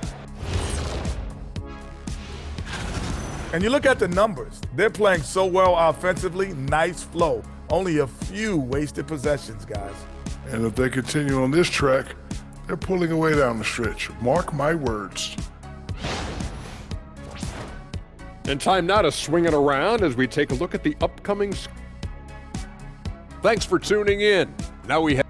And you look at the numbers. They're playing so well offensively. Nice flow. Only a few wasted possessions, guys. And if they continue on this track, they're pulling away down the stretch. Mark my words. And time now to swing it around as we take a look at the upcoming. Thanks for tuning in. Now we have.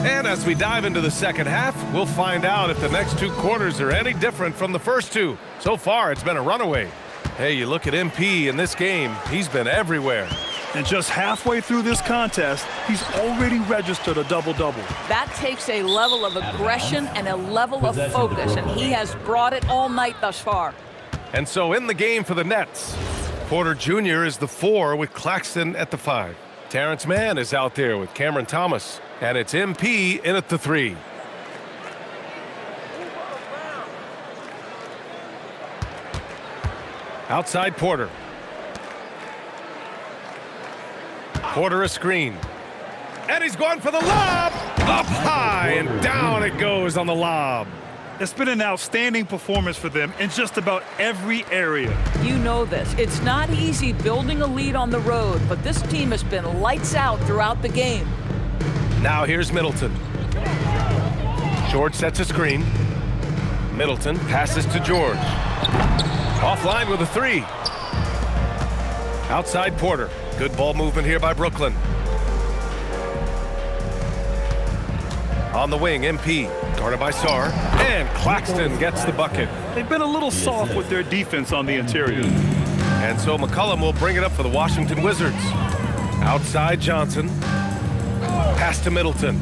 And as we dive into the second half, we'll find out if the next 2 quarters are any different from the first 2. So far, it's been a runaway. Hey, you look at MP in this game, he's been everywhere. And just halfway through this contest, he's already registered a double-double. That takes a level of aggression and a level of focus, and he has brought it all night thus far. And so in the game for the Nets, Porter Jr. is the 4 with Claxton at the 5. Terrence Mann is out there with Cameron Thomas. And it's MP in at the 3. Outside Porter. Porter a screen. And he's going for the lob. Up high and down it goes on the lob. It's been an outstanding performance for them in just about every area. You know this. It's not easy building a lead on the road, but this team has been lights out throughout the game. Now here's Middleton. George sets a screen. Middleton passes to George. Offline with a three. Outside Porter. Good ball movement here by Brooklyn. On the wing, MP. Guarded by Sarr. And Claxton gets the bucket. They've been a little soft with their defense on the interior. And so McCollum will bring it up for the Washington Wizards. Outside Johnson. Pass to Middleton.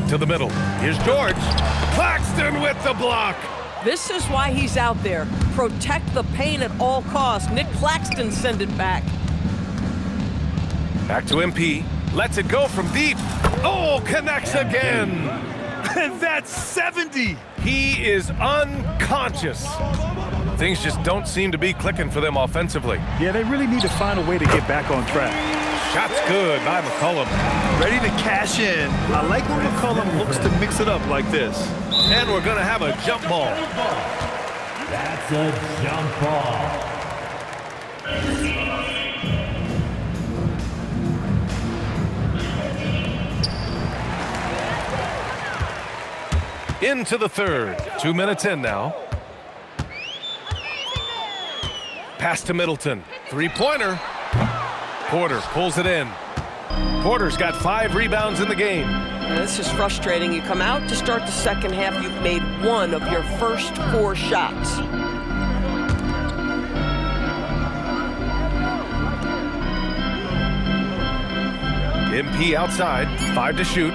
To the middle. Here's George. Claxton with the block. This is why he's out there. Protect the paint at all costs. Nick Claxton send it back. Back to MP. Lets it go from deep. Oh, connects again. And that's 70. He is unconscious. Things just don't seem to be clicking for them offensively. Yeah, they really need to find a way to get back on track. Shot's good by McCollum. Ready to cash in. I like when McCollum looks to mix it up like this. And we're going to have a jump ball. That's a jump ball. Into the third. 2 minutes in now. Pass to Middleton. Three-pointer. Porter pulls it in. Porter's got 5 rebounds in the game. This is frustrating. You come out to start the second half, you've made 1 of your first 4 shots. MP outside, 5 to shoot.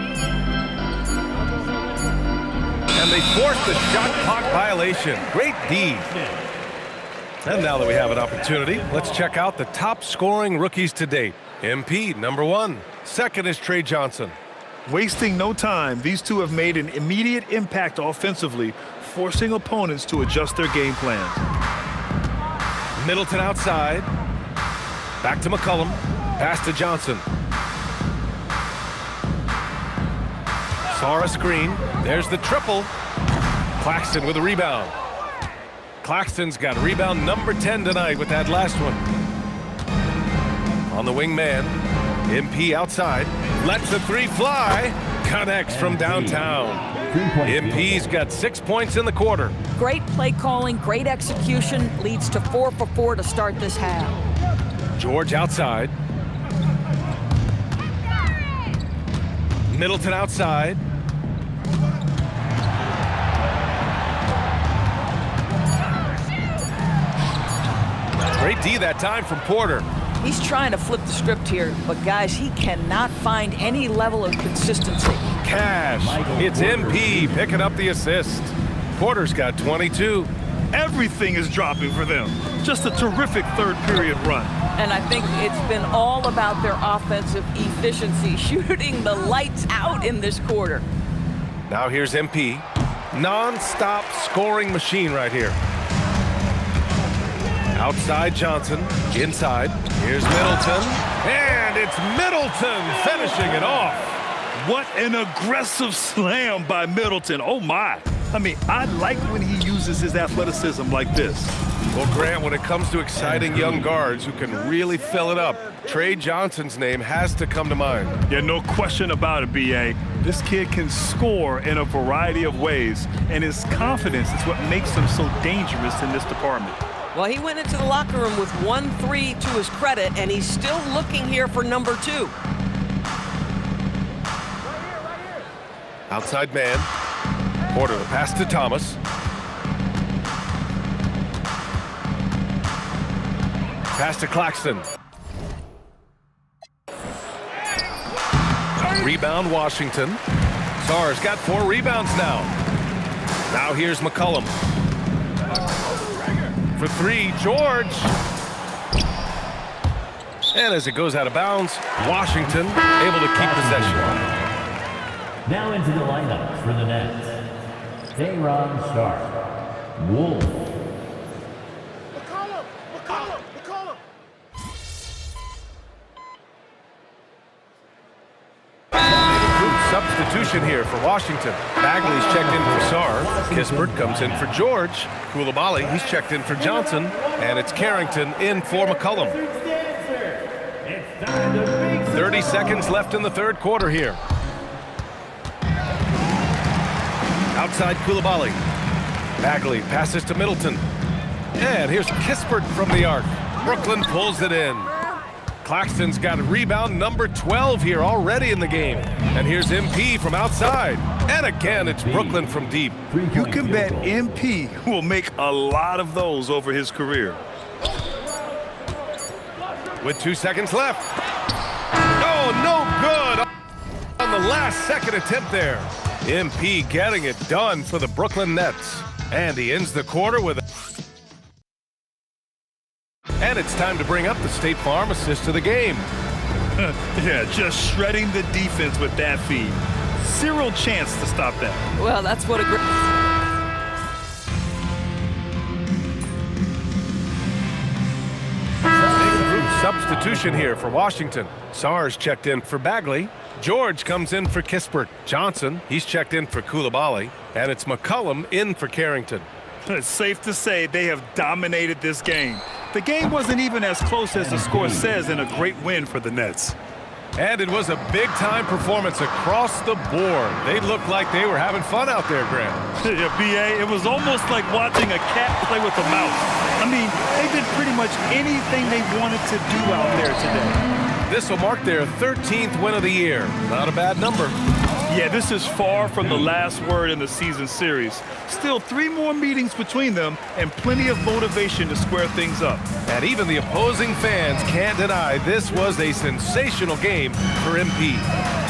And they forced the shot clock violation. Great D. And now that we have an opportunity, let's check out the top scoring rookies to date. MP, number 1. Second is Trey Johnson. Wasting no time, these two have made an immediate impact offensively, forcing opponents to adjust their game plans. Middleton outside. Back to McCollum. Pass to Johnson. Sarr a screen. There's the triple. Claxton with a rebound. Claxton's got rebound number 10 tonight with that last one. On the wing man, MP outside. Lets the three fly. Connects from downtown. MP's got 6 points in the quarter. Great play calling, great execution, leads to 4 for 4 to start this half. George outside. Middleton outside. Great D that time from Porter. He's trying to flip the script here, but guys, he cannot find any level of consistency. Cash. It's MP picking up the assist. Porter's got 22. Everything is dropping for them. Just a terrific third period run. And I think it's been all about their offensive efficiency, shooting the lights out in this quarter. Now here's MP. Non-stop scoring machine right here. Outside Johnson, inside. Here's Middleton, and it's Middleton finishing it off. What an aggressive slam by Middleton. Oh, my. I mean, I like when he uses his athleticism like this. Well, Grant, when it comes to exciting young guards who can really fill it up, Trey Johnson's name has to come to mind. Yeah, no question about it, B.A. This kid can score in a variety of ways, and his confidence is what makes him so dangerous in this department. Well, he went into the locker room with 1 3 to his credit, and he's still looking here for number 2. Outside man. Porter, the pass to Thomas. Pass to Claxton. Rebound Washington. Sarr's got 4 rebounds now. Now here's McCollum. For 3, George. And as it goes out of bounds, Washington able to keep possession. Now into the lineup for the Nets. Day'Ron Sharpe. Wolf. substitution here for Washington. Bagley's checked in for Sarr. Kispert comes in for George. Koulibaly, he's checked in for Johnson. And it's Carrington in for McCullum. 30 seconds left in the third quarter here. Outside Koulibaly. Bagley passes to Middleton. And here's Kispert from the arc. Brooklyn pulls it in. Claxton's got rebound number 12 here already in the game. And here's MP from outside. And again, it's Brooklyn from deep. You can bet MP will make a lot of those over his career. With 2 seconds left. Oh, no good on the last second attempt there. MP getting it done for the Brooklyn Nets. And he ends the quarter with a... And it's time to bring up the State Farm assist of the game. Yeah, just shredding the defense with that feed. Zero chance to stop that. Well, that's what a great... Substitution here for Washington. Sarr's checked in for Bagley. George comes in for Kispert. Johnson, he's checked in for Koulibaly. And it's McCullum in for Carrington. It's safe to say they have dominated this game. The game wasn't even as close as the score says in a great win for the Nets. And it was a big-time performance across the board. They looked like they were having fun out there, Graham. Yeah, B.A., it was almost like watching a cat play with a mouse. I mean, they did pretty much anything they wanted to do out there today. This will mark their 13th win of the year. Not a bad number. Yeah, this is far from the last word in the season series. Still 3 more meetings between them and plenty of motivation to square things up. And even the opposing fans can't deny this was a sensational game for MP.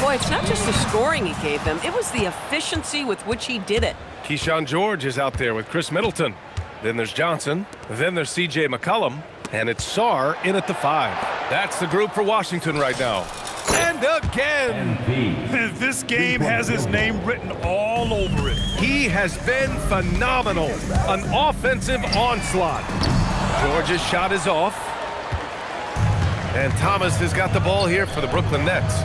Boy, it's not just the scoring he gave them, it was the efficiency with which he did it. Keyshawn George is out there with Chris Middleton. Then there's Johnson. Then there's C.J. McCollum. And it's Sarr in at the 5. That's the group for Washington right now. And again! This game has his name written all over it. He has been phenomenal. An offensive onslaught. George's shot is off. And Thomas has got the ball here for the Brooklyn Nets.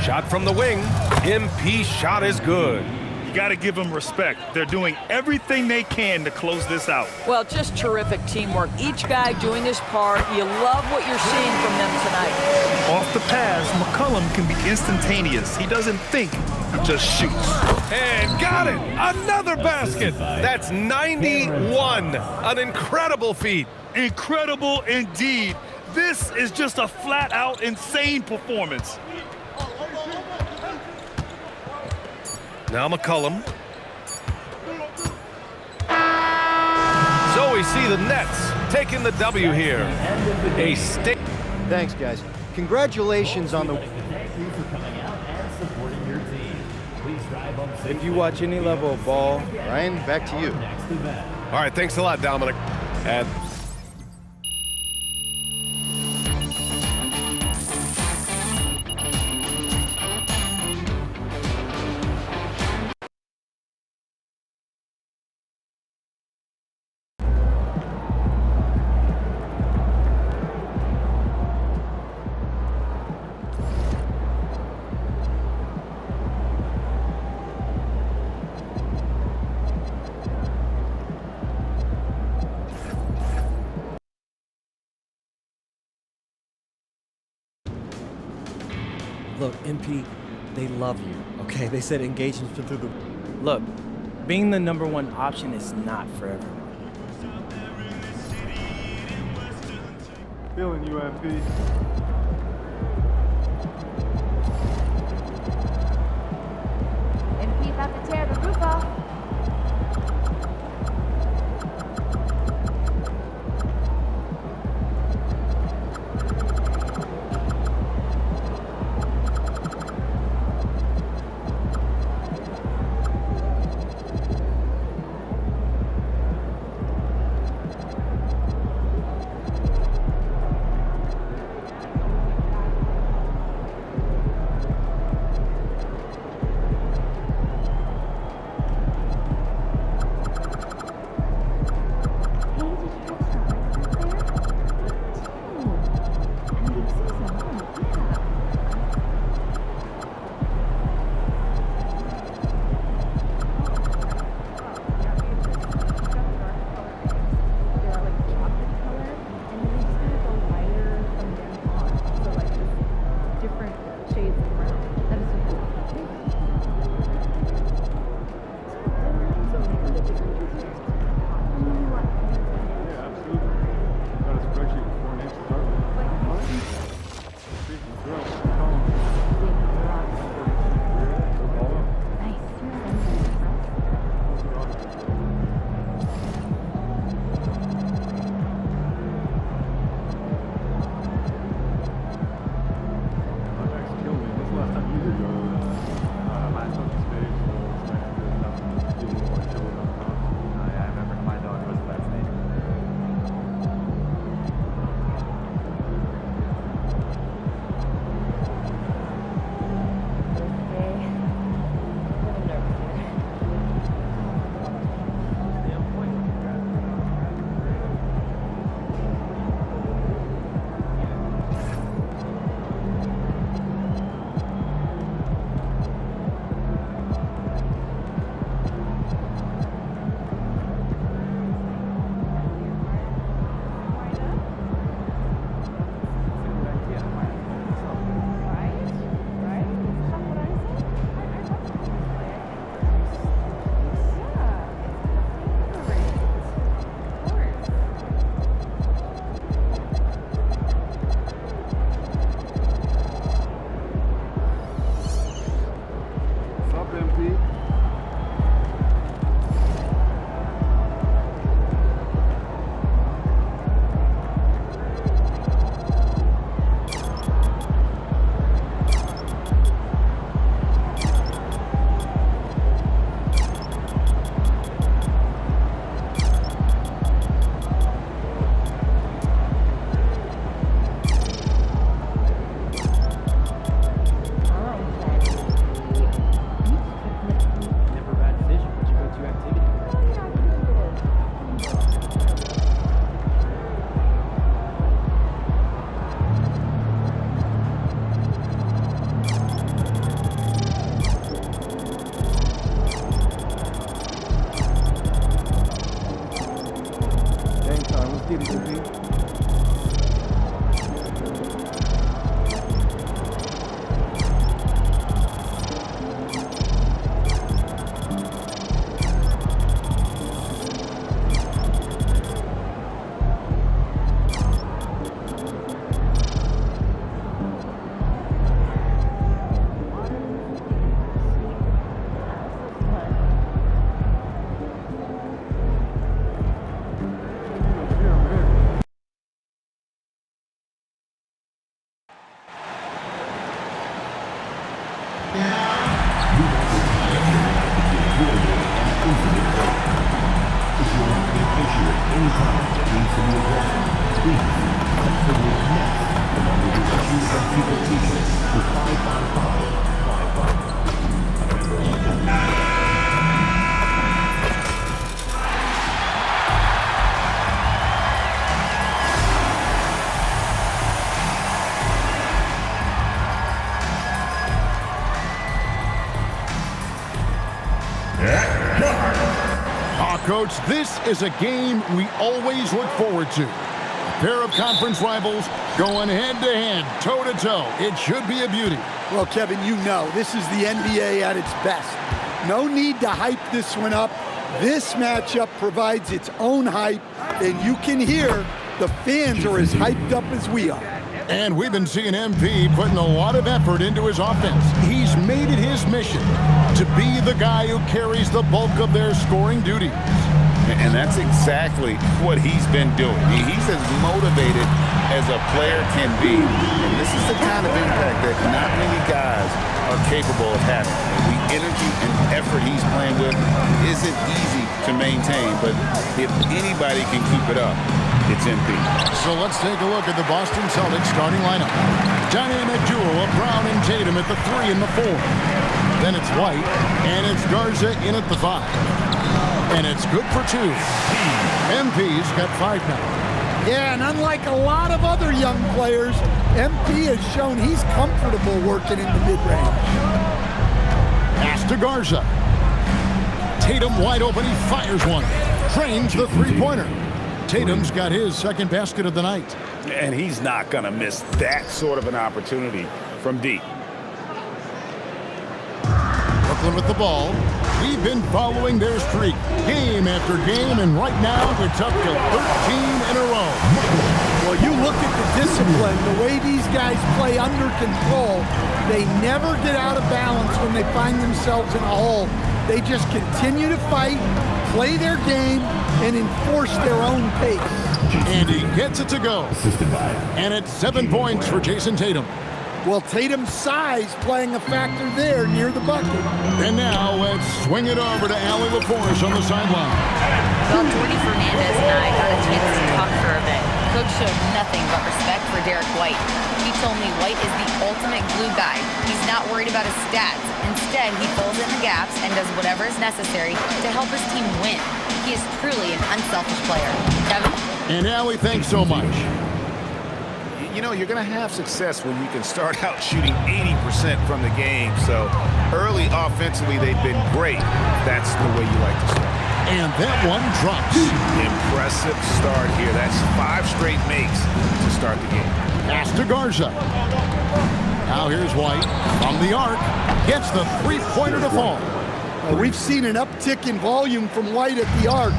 Shot from the wing. MP's shot is good. You got to give them respect. They're doing everything they can to close this out. Well, just terrific teamwork. Each guy doing his part. You love what you're seeing from them tonight. Off the pass, McCullum can be instantaneous. He doesn't think, he just shoots. And got it! Another basket! That's 91. An incredible feat. Incredible indeed. This is just a flat-out insane performance. Now McCullum. So we see the Nets taking the W here. A stick. Thanks, guys. Congratulations on the... If you watch any level of ball, Ryan, back to you. All right, thanks a lot, Dominic. And Look, MP, they love you, okay? They said engagement's been through the... Look, being the #1 option is not for everyone. Feeling you, MP. MP about to tear the roof off. Coach, this is a game we always look forward to. A pair of conference rivals going head-to-head, toe-to-toe. It should be a beauty. Well, Kevin, you know, this is the NBA at its best. No need to hype this one up. This matchup provides its own hype, and you can hear the fans are as hyped up as we are. And we've been seeing MP putting a lot of effort into his offense. He's made it his mission to be the guy who carries the bulk of their scoring duties. And that's exactly what he's been doing. He's as motivated as a player can be. And this is the kind of impact that not many guys are capable of having. The energy and effort he's playing with isn't easy to maintain, but if anybody can keep it up, it's MP. So let's take a look at the Boston Celtics starting lineup. Dynamic duo of Brown and Tatum at the 3 and the 4. Then it's White, and it's Garza in at the 5. And it's good for 2. MP's got 5 now. Yeah, and unlike a lot of other young players, MP has shown he's comfortable working in the mid-range. Pass to Garza. Tatum wide open, he fires one. Trains the three-pointer. Tatum's got his second basket of the night. And he's not going to miss that sort of an opportunity from deep. Brooklyn with the ball. We've been following their streak game after game, and right now it's up to 13 in a row. Well, you look at the discipline, the way these guys play under control. They never get out of balance when they find themselves in a hole. They just continue to fight, play their game, and enforce their own pace. And he gets it to go. And it's 7 points for Jason Tatum. Well, Tatum's size playing a factor there near the bucket. And now let's swing it over to Allie LaForce on the sideline. Well, Jordy Fernandez and I got a chance to talk for a bit. Coach showed nothing but respect for Derek White. He told me White is the ultimate glue guy. He's not worried about his stats. Instead, he fills in the gaps and does whatever is necessary to help his team win. He is truly an unselfish player. Kevin? And Allie, thanks so much. You know, you're going to have success when you can start out shooting 80% from the game. So early offensively, they've been great. That's the way you like to start. And that one drops. Impressive start here. That's 5 straight makes to start the game. Pass to Garza. Now here's White from the arc. Gets the three-pointer to fall. We've seen an uptick in volume from White at the arc.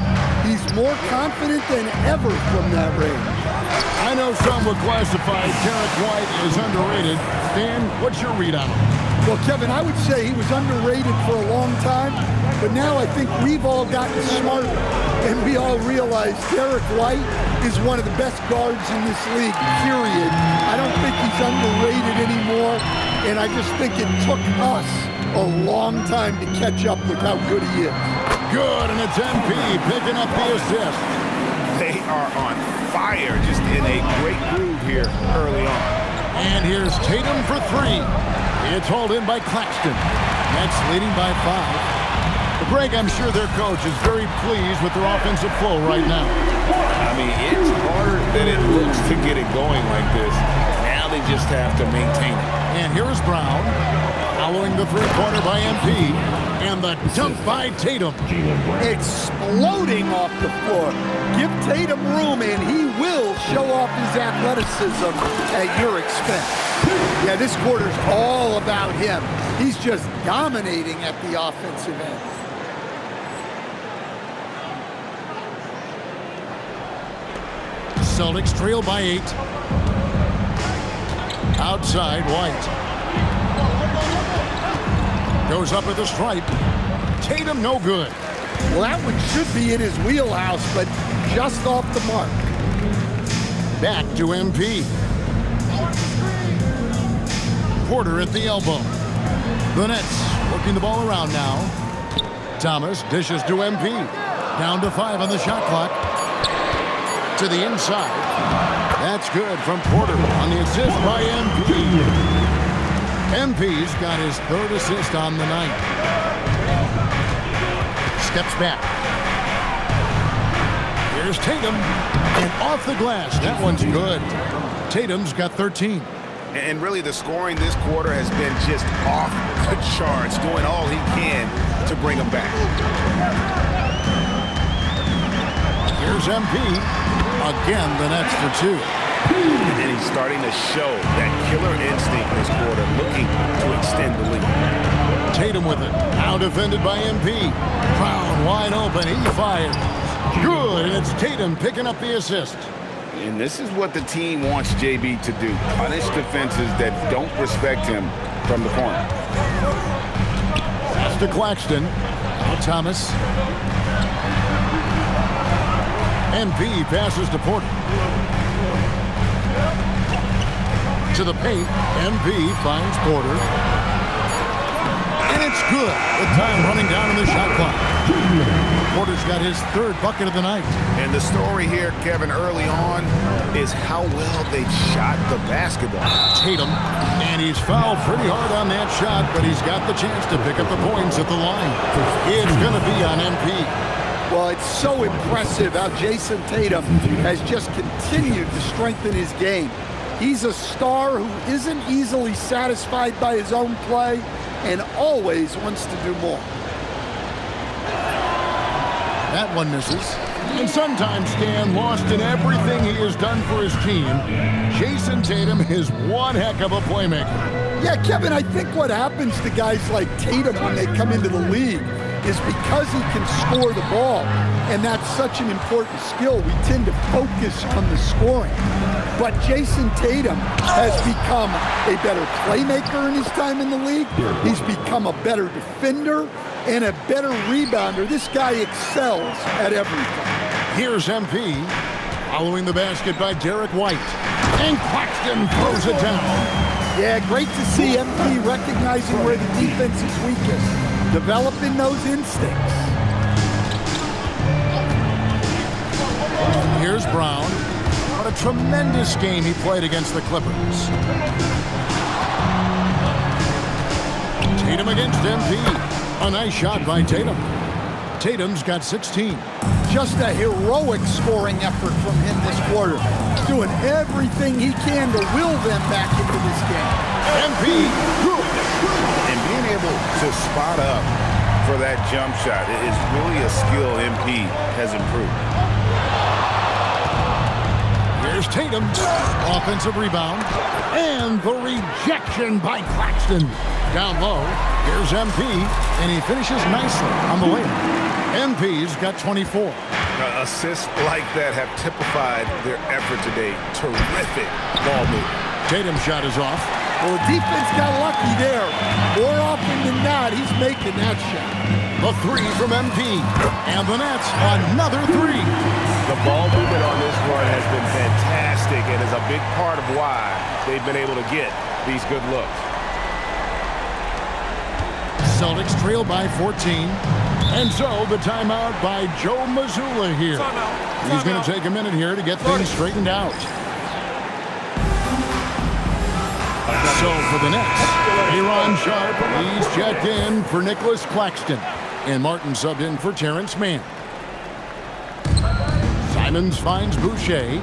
He's more confident than ever from that range. I know some would classify Derek White as underrated. Dan, what's your read on him? Well, Kevin, I would say he was underrated for a long time, but now I think we've all gotten smarter, and we all realize Derek White is one of the best guards in this league, period. I don't think he's underrated anymore, and I just think it took us a long time to catch up with how good he is. Good, and it's MP picking up the assist. They are on fire, just in a great groove here early on. And here's Tatum for 3. It's hauled in by Claxton. Nets leading by 5. But Greg, I'm sure their coach is very pleased with their offensive flow right now. I mean, it's harder than it looks to get it going like this. Now they just have to maintain it. And here is Brown, following the three-pointer by MP, and the dunk by Tatum. Exploding off the floor. Give Tatum room, and he will show off his athleticism at your expense. Yeah, this quarter's all about him. He's just dominating at the offensive end. Celtics trail by 8. Outside, White. Goes up at the stripe. Tatum no good. Well, that one should be in his wheelhouse, but just off the mark. Back to MP. Porter at the elbow. The Nets working the ball around now. Thomas dishes to MP. Down to 5 on the shot clock. To the inside. That's good from Porter on the assist by MP. MP's got his 3rd assist on the night. Steps back. Here's Tatum. And off the glass. That one's good. Tatum's got 13. And really, the scoring this quarter has been just off the charts, doing all he can to bring them back. Here's MP. Again, the Nets for 2. And he's starting to show that killer instinct this quarter, looking to extend the lead. Tatum with it. Now defended by MP. Brown wide open. He fires. Good, and it's Tatum picking up the assist. And this is what the team wants JB to do. Punish defenses that don't respect him from the corner. Pass to Claxton. Now Thomas. MP passes to Porter. To the paint. MP finds Porter. And it's good. With time running down on the shot clock. Porter's got his 3rd bucket of the night. And the story here, Kevin, early on is how well they shot the basketball. Tatum, and he's fouled pretty hard on that shot, but he's got the chance to pick up the points at the line. It's going to be on MP. Well, it's so impressive how Jason Tatum has just continued to strengthen his game. He's a star who isn't easily satisfied by his own play and always wants to do more. That one misses. And sometimes, Stan, lost in everything he has done for his team, Jason Tatum is one heck of a playmaker. Yeah, Kevin, I think what happens to guys like Tatum when they come into the league is because he can score the ball, and that's such an important skill, we tend to focus on the scoring. But Jason Tatum has become a better playmaker in his time in the league. He's become a better defender and a better rebounder. This guy excels at everything. Here's MP, following the basket by Derek White, and Claxton throws it down. Yeah, great to see MP recognizing where the defense is weakest, developing those instincts. Here's Brown. What a tremendous game he played against the Clippers. Tatum against MP. A nice shot by Tatum. Tatum's got 16. Just a heroic scoring effort from him this quarter. Doing everything he can to will them back into this game. MP, good. And being able to spot up for that jump shot is really a skill MP has improved. Here's Tatum, offensive rebound, and the rejection by Claxton. Down low, here's MP, and he finishes nicely on the layup. MP's got 24. Assists like that have typified their effort today. Terrific ball movement. Tatum's shot is off. Well, the defense got lucky there. More often than not, he's making that shot. The three from MP, and the Nets another three. The ball movement on this run has been fantastic and is a big part of why they've been able to get these good looks. Celtics trail by 14. And so the timeout by Joe Mazzulla here. He's going to take a minute here to get things straightened out. So for the Nets, Aaron Sharp, he's checked in for Nicholas Claxton. And Martin subbed in for Terrence Mann. Simons finds Boucher.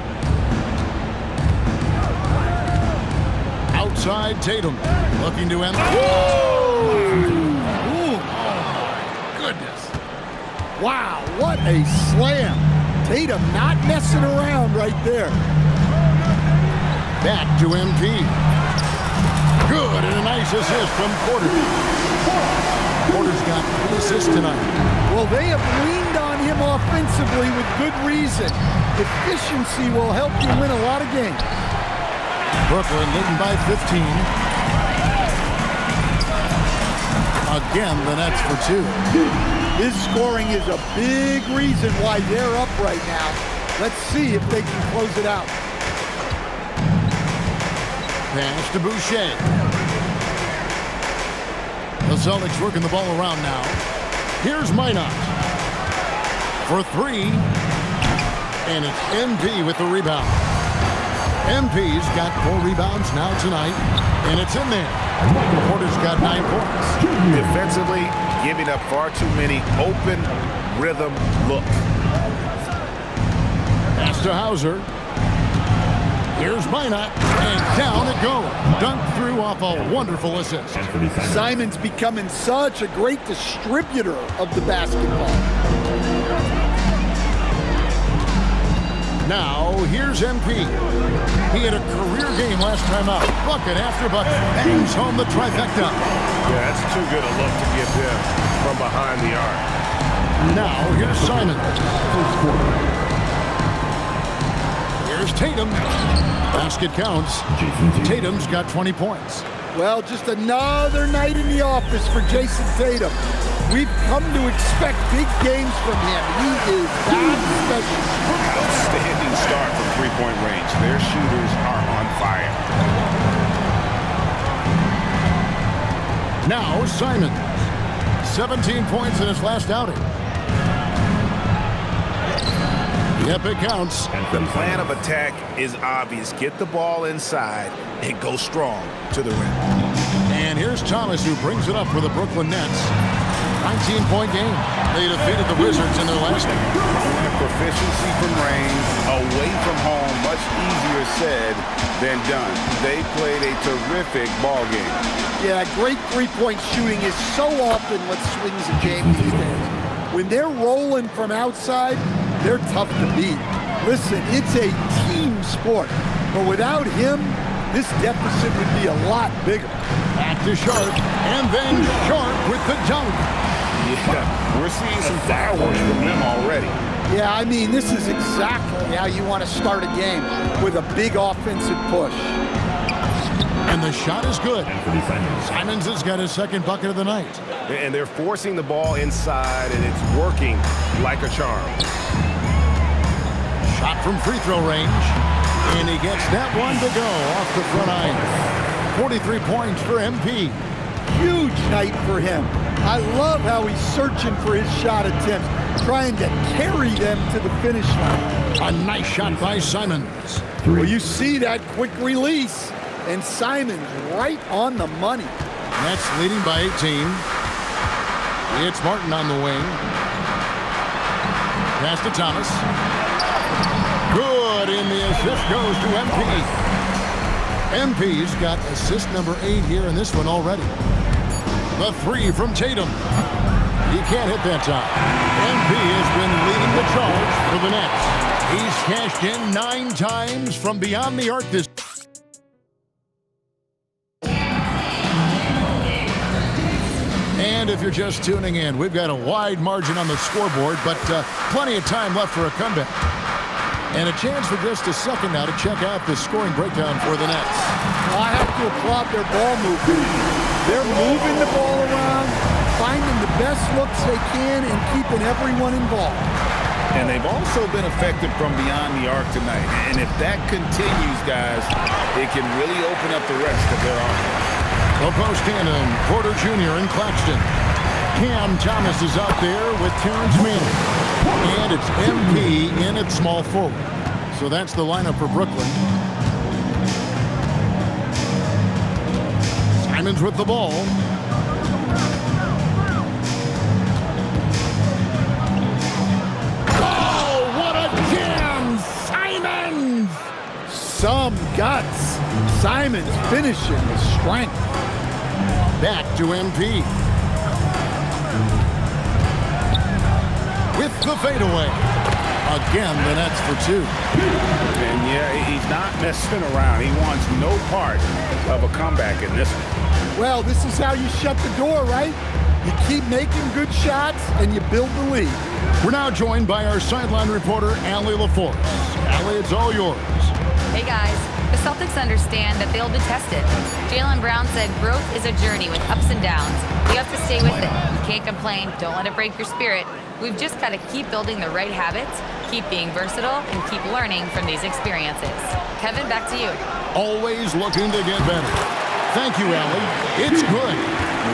Outside Tatum, looking to end. Wow, what a slam. Tatum not messing around right there. Back to MP. Good, and a nice assist from Porter. Porter's got 3 assists tonight. Well, they have leaned on him offensively with good reason. Efficiency will help you win a lot of games. Brooklyn leading by 15. Again, the Nets for 2. His scoring is a big reason why they're up right now. Let's see if they can close it out. Pass to Boucher. The Celtics working the ball around now. Here's Minot for 3. And it's MP with the rebound. MP's got 4 rebounds now tonight. And it's in there. Porter's got 9 points. Defensively, giving up far too many open rhythm looks. Pass to Hauser. Here's Minot, and down it goes. Dunked through off a wonderful assist. Simon's becoming such a great distributor of the basketball. Now, here's MP. He had a career game last time out. Bucket after bucket. Bangs home the trifecta. Yeah, that's too good a look to give him from behind the arc. Now, here's Simon. First quarter. Here's Tatum. Basket counts. Tatum's got 20 points. Well, just another night in the office for Jason Tatum. We've come to expect big games from him. He is that special. Outstanding start from three-point range. Their shooters are on fire. Now, Simon. 17 points in his last outing. Yep, it counts. The plan of attack is obvious. Get the ball inside and go strong to the rim. And here's Thomas, who brings it up for the Brooklyn Nets. 19-point game. They defeated the Wizards in their last game. Proficiency from range, away from home, much easier said than done. They played a terrific ball game. Yeah, great three-point shooting is so often what swings a game these days. When they're rolling from outside, they're tough to beat. Listen, it's a team sport, but without him, this deficit would be a lot bigger. Back to Sharp, and then Sharp with the dunk. Yeah, we're seeing some fireworks from him already. Yeah, I mean, this is exactly how you want to start a game, with a big offensive push. And the shot is good. Simons has got his second bucket of the night. And they're forcing the ball inside, and it's working like a charm. Shot from free throw range. And he gets that one to go off the front iron. 43 points for MP. Huge night for him. I love how he's searching for his shot attempts, trying to carry them to the finish line. A nice shot by Simons. Well, you see that quick release, and Simons right on the money. Nets leading by 18. It's Martin on the wing. Pass to Thomas. Good, and the assist goes to MP. MP's got assist number 8 here in this one already. The three from Tatum. He can't hit that time. MP has been leading the charge for the Nets. He's cashed in 9 times from beyond the arc this. And if you're just tuning in, we've got a wide margin on the scoreboard, but plenty of time left for a comeback. And a chance for just a second now to check out the scoring breakdown for the Nets. I have to applaud their ball movement. They're moving the ball around, finding the best looks they can, and keeping everyone involved. And they've also been effective from beyond the arc tonight. And if that continues, guys, it can really open up the rest of their offense. Post Cannon, Porter Jr. and Claxton. Cam Thomas is out there with Terrence Mann. And it's MP in at small forward. So that's the lineup for Brooklyn. Simons with the ball. Oh, what a jam! Simons! Some guts. Simons finishing with strength. Back to MP. With the fadeaway. Again, the Nets for 2. And yeah, he's not messing around. He wants no part of a comeback in this one. Well, this is how you shut the door, right? You keep making good shots, and you build the lead. We're now joined by our sideline reporter, Allie LaForce. Allie, it's all yours. Hey, guys. The Celtics understand that they'll be tested. Jaylen Brown said growth is a journey with ups and downs. You have to stay with it. You can't complain. Don't let it break your spirit. We've just got to keep building the right habits, keep being versatile, and keep learning from these experiences. Kevin, back to you. Always looking to get better. Thank you, Allie. It's good.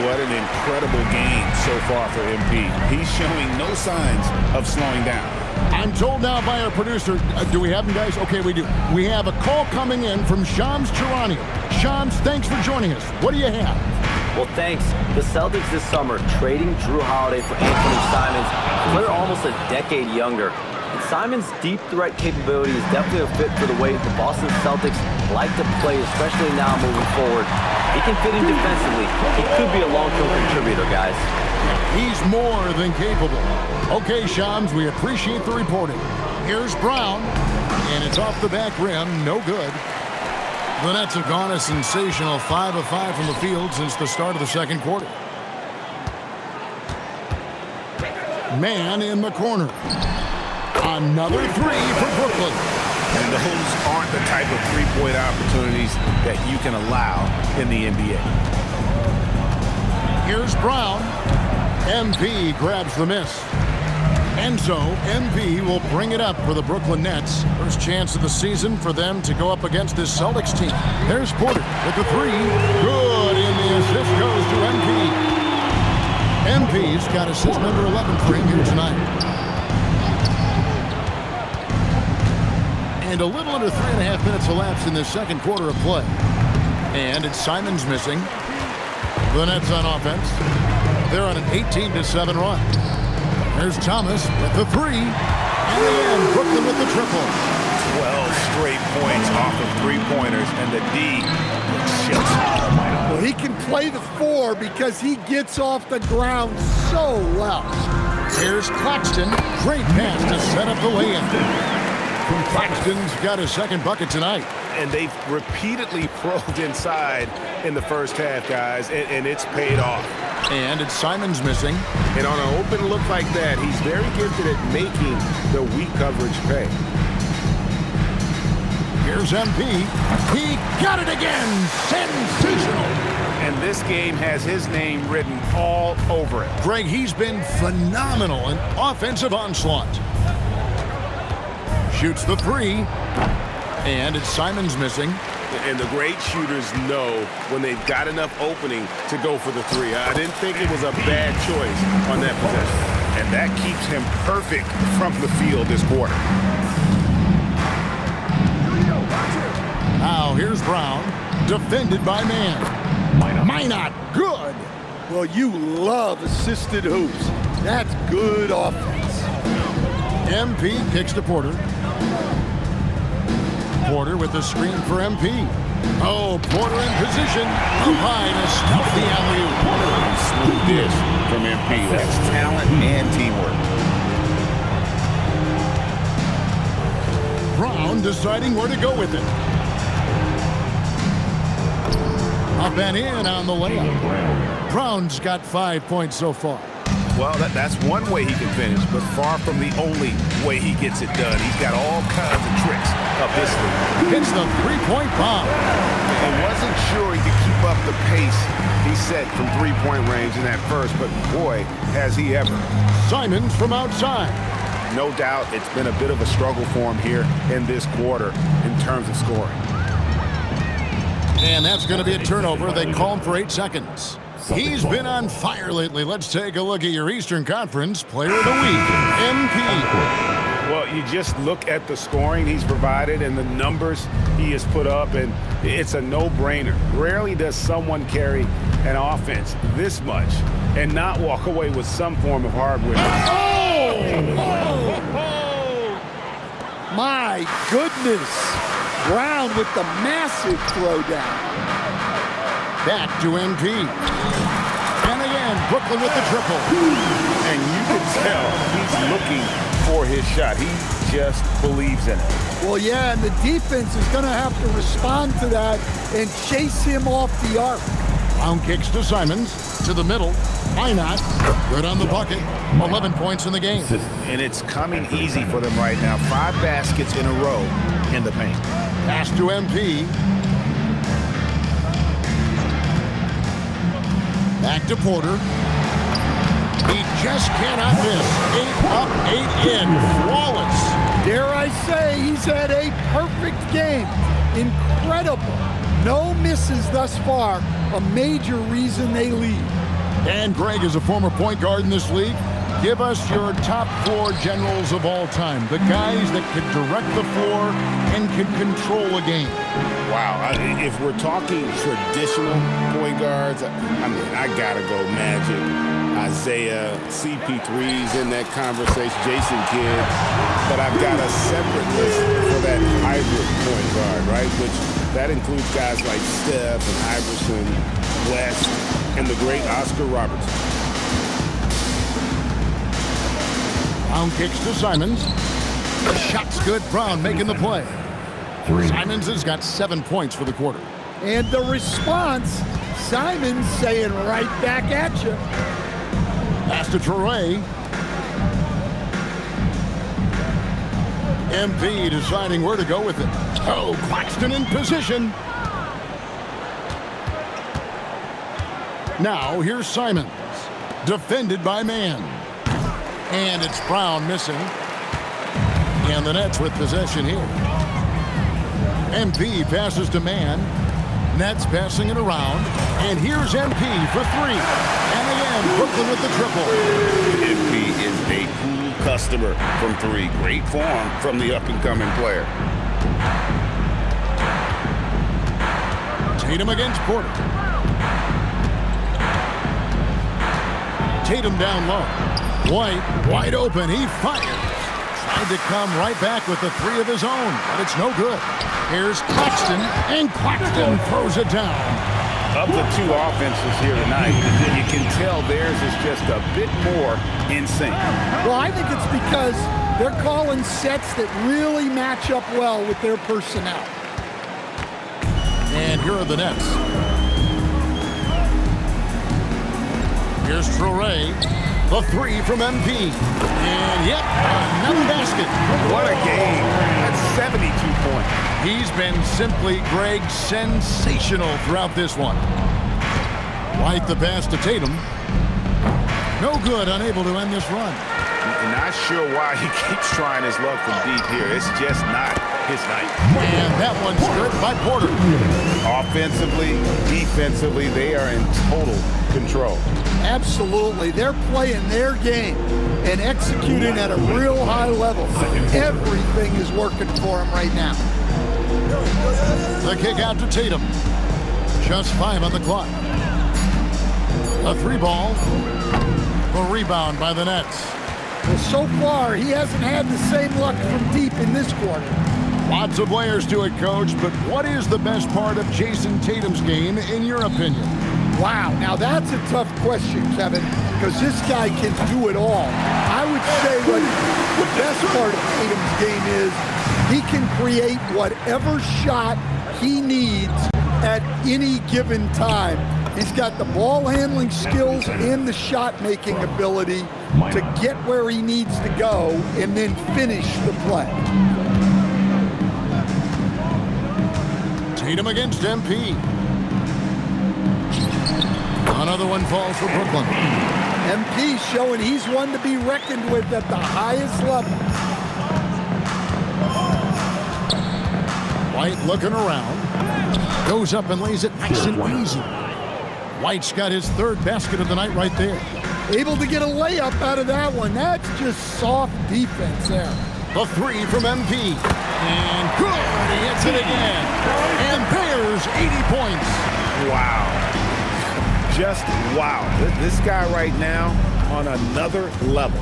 What an incredible game so far for MP. He's showing no signs of slowing down. I'm told now by our producer, do we have him, guys? Okay, we do. We have a call coming in from Shams Charania. Shams, thanks for joining us. What do you have? Well, thanks. The Celtics this summer trading Drew Holiday for Anthony Simons. They're almost a decade younger. And Simons' deep threat capability is definitely a fit for the way the Boston Celtics like to play, especially now moving forward. He can fit in defensively. He could be a long-term contributor, guys. He's more than capable. Okay, Shams, we appreciate the reporting. Here's Brown, and it's off the back rim, no good. The Nets have gone a sensational 5 of 5 from the field since the start of the second quarter. Man in the corner. Another 3 for Brooklyn. And those aren't the type of three-point opportunities that you can allow in the NBA. Here's Brown. MP grabs the miss. And so, MP will bring it up for the Brooklyn Nets. First chance of the season for them to go up against this Celtics team. There's Porter with the 3. Good, and the assist goes to MP. MP's got assist number 11 for him here tonight. And a little under 3.5 minutes elapsed in the second quarter of play. And it's Simons missing. The Nets on offense. They're on an 18-7 run. There's Thomas with the 3. And again, Brooklyn with the triple. 12 straight points off of three-pointers, and the D looks just. Well, he can play the 4 because he gets off the ground so well. Here's Claxton. Great pass to set up the lay-in. Claxton's got his second bucket tonight. And they've repeatedly probed inside in the first half, guys, and it's paid off. And it's Simons missing. And on an open look like that, he's very gifted at making the weak coverage pay. Here's MP. He got it again. Sensational. And this game has his name written all over it. Greg, he's been phenomenal in offensive onslaught. Shoots the three. And it's Simons missing. And the great shooters know when they've got enough opening to go for the three. I didn't think it was a bad choice on that possession. And that keeps him perfect from the field this quarter. Now here's Brown, defended by Man. Minot, good. Well, you love assisted hoops. That's good offense. MP kicks to Porter. Porter with the screen for MP. Oh, Porter in position. Up high to stuff the alley-oop. Smooth dish from MP. That's talent and teamwork. Brown deciding where to go with it. Up and in on the layup. Brown's got 5 points so far. Well, that's one way he can finish, but far from the only way he gets it done. He's got all kinds of tricks up this league. Hits the three-point bomb. And wasn't sure he could keep up the pace he set from three-point range in that first, but boy, has he ever. Simons from outside. No doubt it's been a bit of a struggle for him here in this quarter in terms of scoring. And that's going to be a turnover. They call him for 8 seconds. He's been on fire lately. Let's take a look at your Eastern Conference Player of the Week, MP. Well, you just look at the scoring he's provided and the numbers he has put up, and it's a no-brainer. Rarely does someone carry an offense this much and not walk away with some form of hardware. My goodness. Brown with the massive throwdown. Back to MP. And again, Brooklyn with the triple. And you can tell he's looking for his shot. He just believes in it. Well, yeah, and the defense is going to have to respond to that and chase him off the arc. Brown kicks to Simons, to the middle. Why not? Good on the bucket. 11 points in the game. And it's coming easy for them right now. 5 baskets in a row in the paint. Pass to MP. Back to Porter. He just cannot miss. 8 up, 8 in. Flawless. Dare I say he's had a perfect game. Incredible. No misses thus far. A major reason they lead. And Greg is a former point guard in this league. Give us your top 4 generals of all time. The guys that could direct the floor and could control a game. Wow. If we're talking traditional point guards, I mean, I got to go Magic, Isaiah, CP3's in that conversation, Jason Kidd. But I've got a separate list for that hybrid point guard, right? Which that includes guys like Steph and Iverson, West, and the great Oscar Robertson. Brown kicks to Simons. The shot's good. Brown making the play. Simons has got 7 points for the quarter. And the response, Simons saying right back at you. Pass to Traore. MP deciding where to go with it. Oh, Claxton in position. Now here's Simons. Defended by Man. And it's Brown missing. And the Nets with possession here. MP passes to Man. Nets passing it around. And here's MP for 3. And again, Brooklyn with the triple. MP is a cool customer from 3. Great form from the up-and-coming player. Tatum against Porter. Tatum down low. White, wide open. He fires. Tried to come right back with the 3 of his own, but it's no good. Here's Claxton, and Claxton throws it down. Of the 2 offenses here tonight, you can tell tell theirs is just a bit more in sync. Well, I think it's because they're calling sets that really match up well with their personnel. And here are the Nets. Here's Traoré, the three from MP. And yep, another basket. What a game. That's 72 points. He's been simply, Greg, sensational throughout this one. White the pass to Tatum. No good, unable to end this run. Not sure why he keeps trying his luck from deep here. It's just not his night. And that one's good by Porter. Offensively, defensively, they are in total control. Absolutely. They're playing their game and executing at a real high level. Everything is working for them right now. The kick out to Tatum. Just 5 on the clock. A 3-ball. A rebound by the Nets. Well, so far, he hasn't had the same luck from deep in this quarter. Lots of players do it, Coach, but what is the best part of Jason Tatum's game, in your opinion? Wow, now that's a tough question, Kevin, because this guy can do it all. I would say what the best part of Tatum's game is, he can create whatever shot he needs at any given time. He's got the ball handling skills and the shot making ability to get where he needs to go and then finish the play. Tatum against MP. Another one falls for Brooklyn. MP showing he's one to be reckoned with at the highest level. White looking around. Goes up and lays it nice and easy. White's got his third basket of the night right there. Able to get a layup out of that one. That's just soft defense there. The 3 from MP. And good. He hits it again. And Bears 80 points. Wow. Just wow. This guy right now on another level.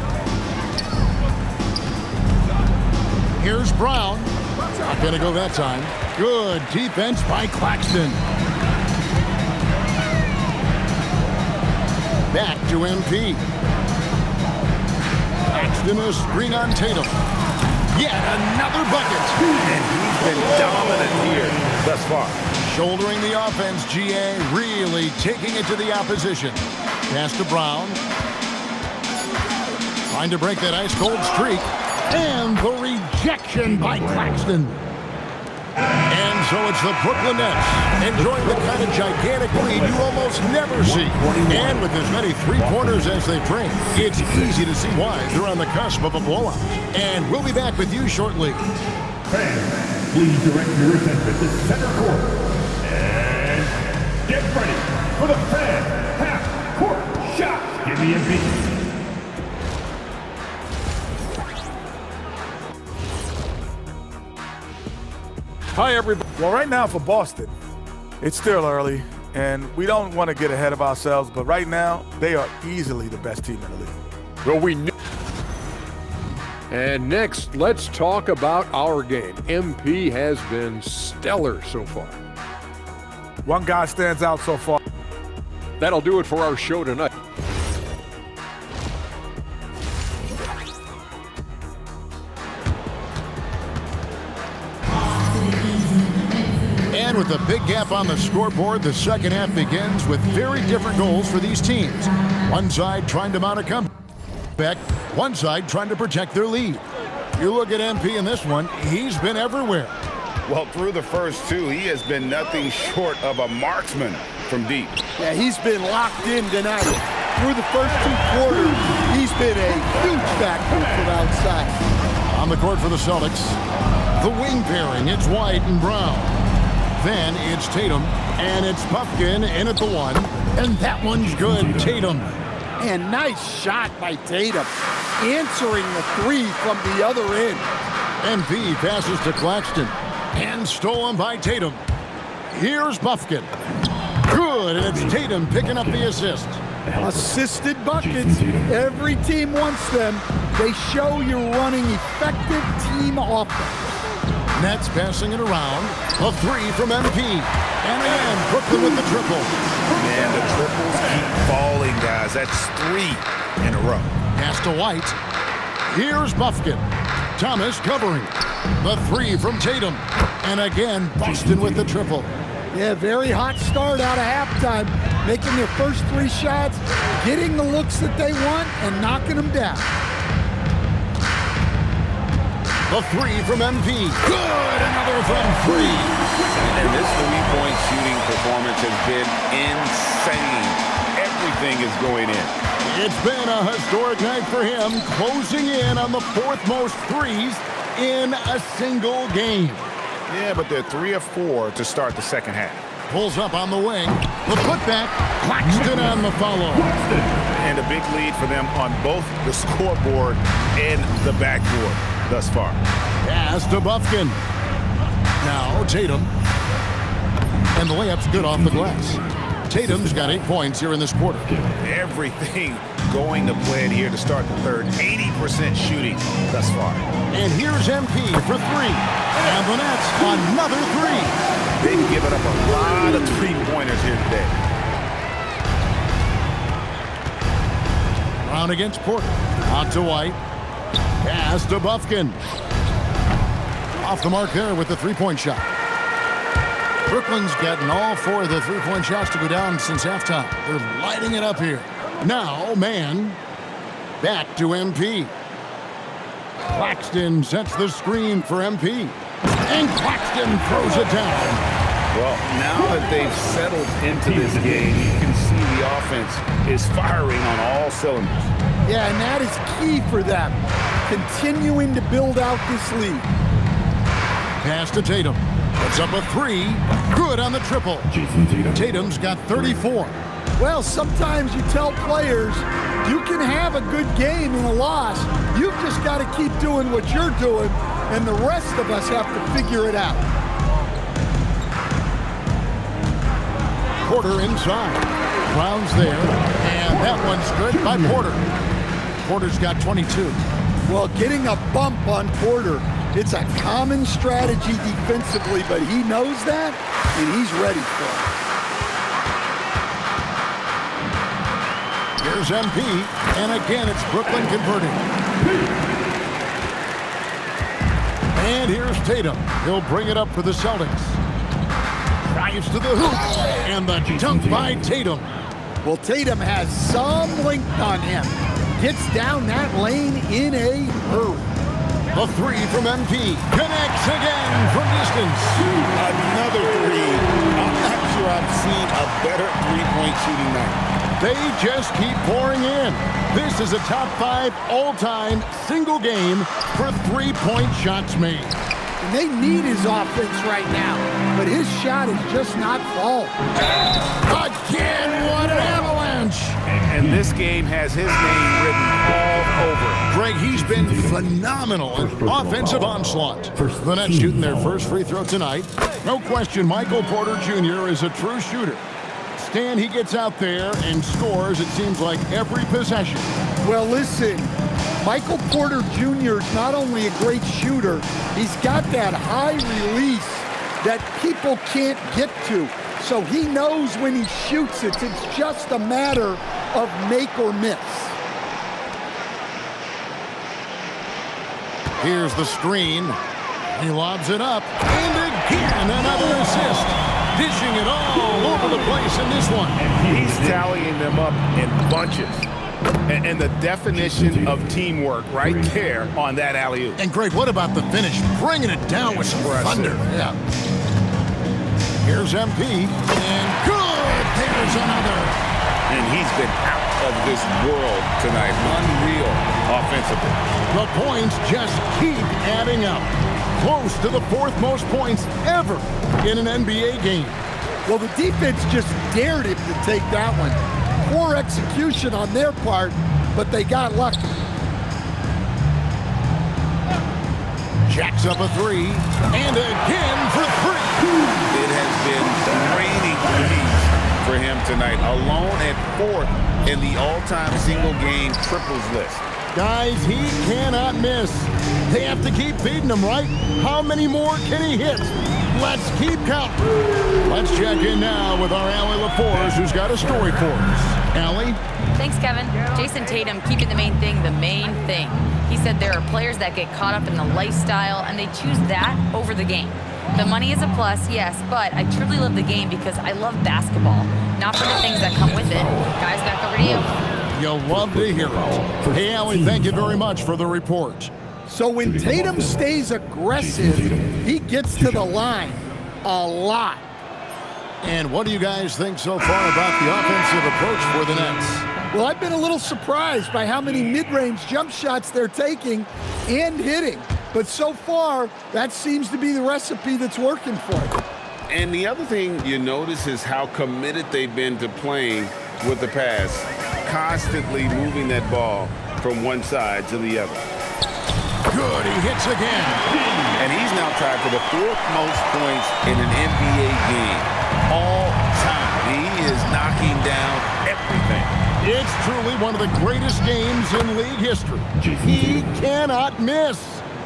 Here's Brown. Not going to go that time. Good defense by Claxton. Back to MP. Claxton a screen on Tatum. Yet another bucket. And he's been dominant here thus far. Shouldering the offense, GA really taking it to the opposition. Pass to Brown. Trying to break that ice-cold streak. And the rejection by Claxton. And so it's the Brooklyn Nets enjoying the kind of gigantic lead you almost never see. And with as many three-pointers as they bring, it's easy to see why they're on the cusp of a blowout. And we'll be back with you shortly. Fans, please direct your attention to center court. And get ready for the fan half-court shot. Give me a beat. Hi, everybody. Well, right now for Boston, it's still early, and we don't want to get ahead of ourselves, but right now, they are easily the best team in the league. Well, we knew. And next, let's talk about our game. MP has been stellar so far. One guy stands out so far. That'll do it for our show tonight. And with a big gap on the scoreboard, the second half begins with very different goals for these teams. One side trying to mount a comeback, one side trying to protect their lead. You look at MP in this one, he's been everywhere. Well, through the first two, he has been nothing short of a marksman from deep. Yeah, he's been locked in tonight. Through the first 2 quarters, he's been a huge factor from outside. On the court for the Celtics, the wing pairing, it's White and Brown. Then it's Tatum, and it's Puffkin in at the 1, and that one's good, Tatum. And nice shot by Tatum, answering the 3 from the other end. MP passes to Claxton, and stolen by Tatum. Here's Puffkin. Good, and it's Tatum picking up the assist. Assisted buckets, every team wants them. They show you're running effective team offense. Nets passing it around. A 3 from MP. And again, Brooklyn with the triple. Man, the triples keep falling, guys. has. That's 3 in a row. Pass to White. Here's Bufkin. Thomas covering. The 3 from Tatum. And again, Boston with the triple. Yeah, very hot start out of halftime. Making their first 3 shots, getting the looks that they want, and knocking them down. The 3 from MP. Good! Another from 3. And this three-point shooting performance has been insane. Everything is going in. It's been a historic night for him, closing in on the 4th most threes in a single game. Yeah, but they're 3 of 4 to start the second half. Pulls up on the wing. The putback. Claxton on the follow. And a big lead for them on both the scoreboard and the backboard thus far. Pass to Bufkin. Now Tatum. And the layup's good off the glass. Tatum's got 8 points here in this quarter. Everything going to plan here to start the third. 80% shooting thus far. And here's MP for 3. And the Nets, another 3. They've given up a lot of three-pointers here today. Brown against Porter. Out to White. Pass to Bufkin. Off the mark there with the 3-point shot. Brooklyn's gotten all 4 of the 3-point shots to go down since halftime. They're lighting it up here. Now, man, back to MP. Claxton sets the screen for MP. And Claxton throws it down. Well, now that they've settled into this game, you can see the offense is firing on all cylinders. Yeah, and that is key for them. Continuing to build out this lead. Pass to Tatum. Puts up a 3. Good on the triple. Tatum's got 34. Well, sometimes you tell players you can have a good game in a loss. You've just got to keep doing what you're doing, and the rest of us have to figure it out. Porter inside. Brown's there, and that one's good by Porter. Porter's got 22. Well, getting a bump on Porter, it's a common strategy defensively, but he knows that, and he's ready for it. Here's MP, and again it's Brooklyn converting. And here's Tatum. He'll bring it up for the Celtics. Drives to the hoop, and the dunk by Tatum. Well, Tatum has some length on him. Gets down that lane in a hurry. The 3 from MP. Connects again from distance. Another 3. I'm not sure I've seen a better three-point shooting night. They just keep pouring in. This is a top 5 all-time single game for 3-point shots made. And they need his offense right now, but his shot is just not falling. Again, what an avalanche! And this game has his name written all over it. Greg, he's been phenomenal in offensive onslaught. The Nets shooting their first free throw tonight. No question, Michael Porter Jr. is a true shooter. Stan, he gets out there and scores, it seems like, every possession. Well, listen, Michael Porter Jr. is not only a great shooter, he's got that high release that people can't get to. So he knows when he shoots it, it's just a matter of make or miss. Here's the screen. He lobs it up. And again, another assist. Dishing it all over the place in this one. He's tallying them up in bunches. And the definition of teamwork right there on that alley-oop. And Greg, what about the finish? Bringing it down with some thunder. Yeah. Here's MP. And good. There's another. And he's been out of this world tonight. Unreal offensively. The points just keep adding up. Close to the 4th most points ever in an NBA game. Well, the defense just dared him to take that one. Poor execution on their part, but they got lucky. Jacks up a 3, and again for 3. It has been raining threes for him tonight, alone at 4th in the all-time single-game triples list. Guys, he cannot miss. They have to keep feeding him, right? How many more can he hit? Let's keep counting. Let's check in now with our Allie LaForce, who's got a story for us. Allie? Thanks, Kevin. Jason Tatum keeping the main thing the main thing. He said there are players that get caught up in the lifestyle and they choose that over the game. The money is a plus, yes, but I truly love the game because I love basketball, not for the things that come with it. Guys, back over to you. You'll love to hear it. Hey, Allie, thank you very much for the report. So when Tatum stays aggressive, he gets to the line a lot. And what do you guys think so far about the offensive approach for the Nets? Well, I've been a little surprised by how many mid-range jump shots they're taking and hitting. But so far, that seems to be the recipe that's working for them. And the other thing you notice is how committed they've been to playing with the pass, constantly moving that ball from one side to the other. Good, he hits again. And he's now tied for the 4th most points in an NBA game all time. He is knocking down everything. It's truly one of the greatest games in league history. He cannot miss.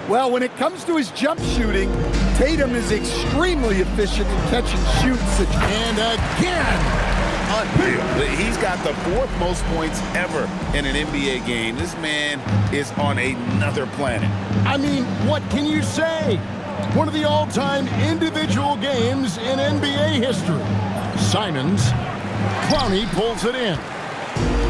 Well, when it comes to his jump shooting, Tatum is extremely efficient in catch and shoot situations. And again. Unreal. He's got the 4th most points ever in an NBA game. This man is on another planet. I mean, what can you say? One of the all-time individual games in NBA history. Simons, Clowney pulls it in.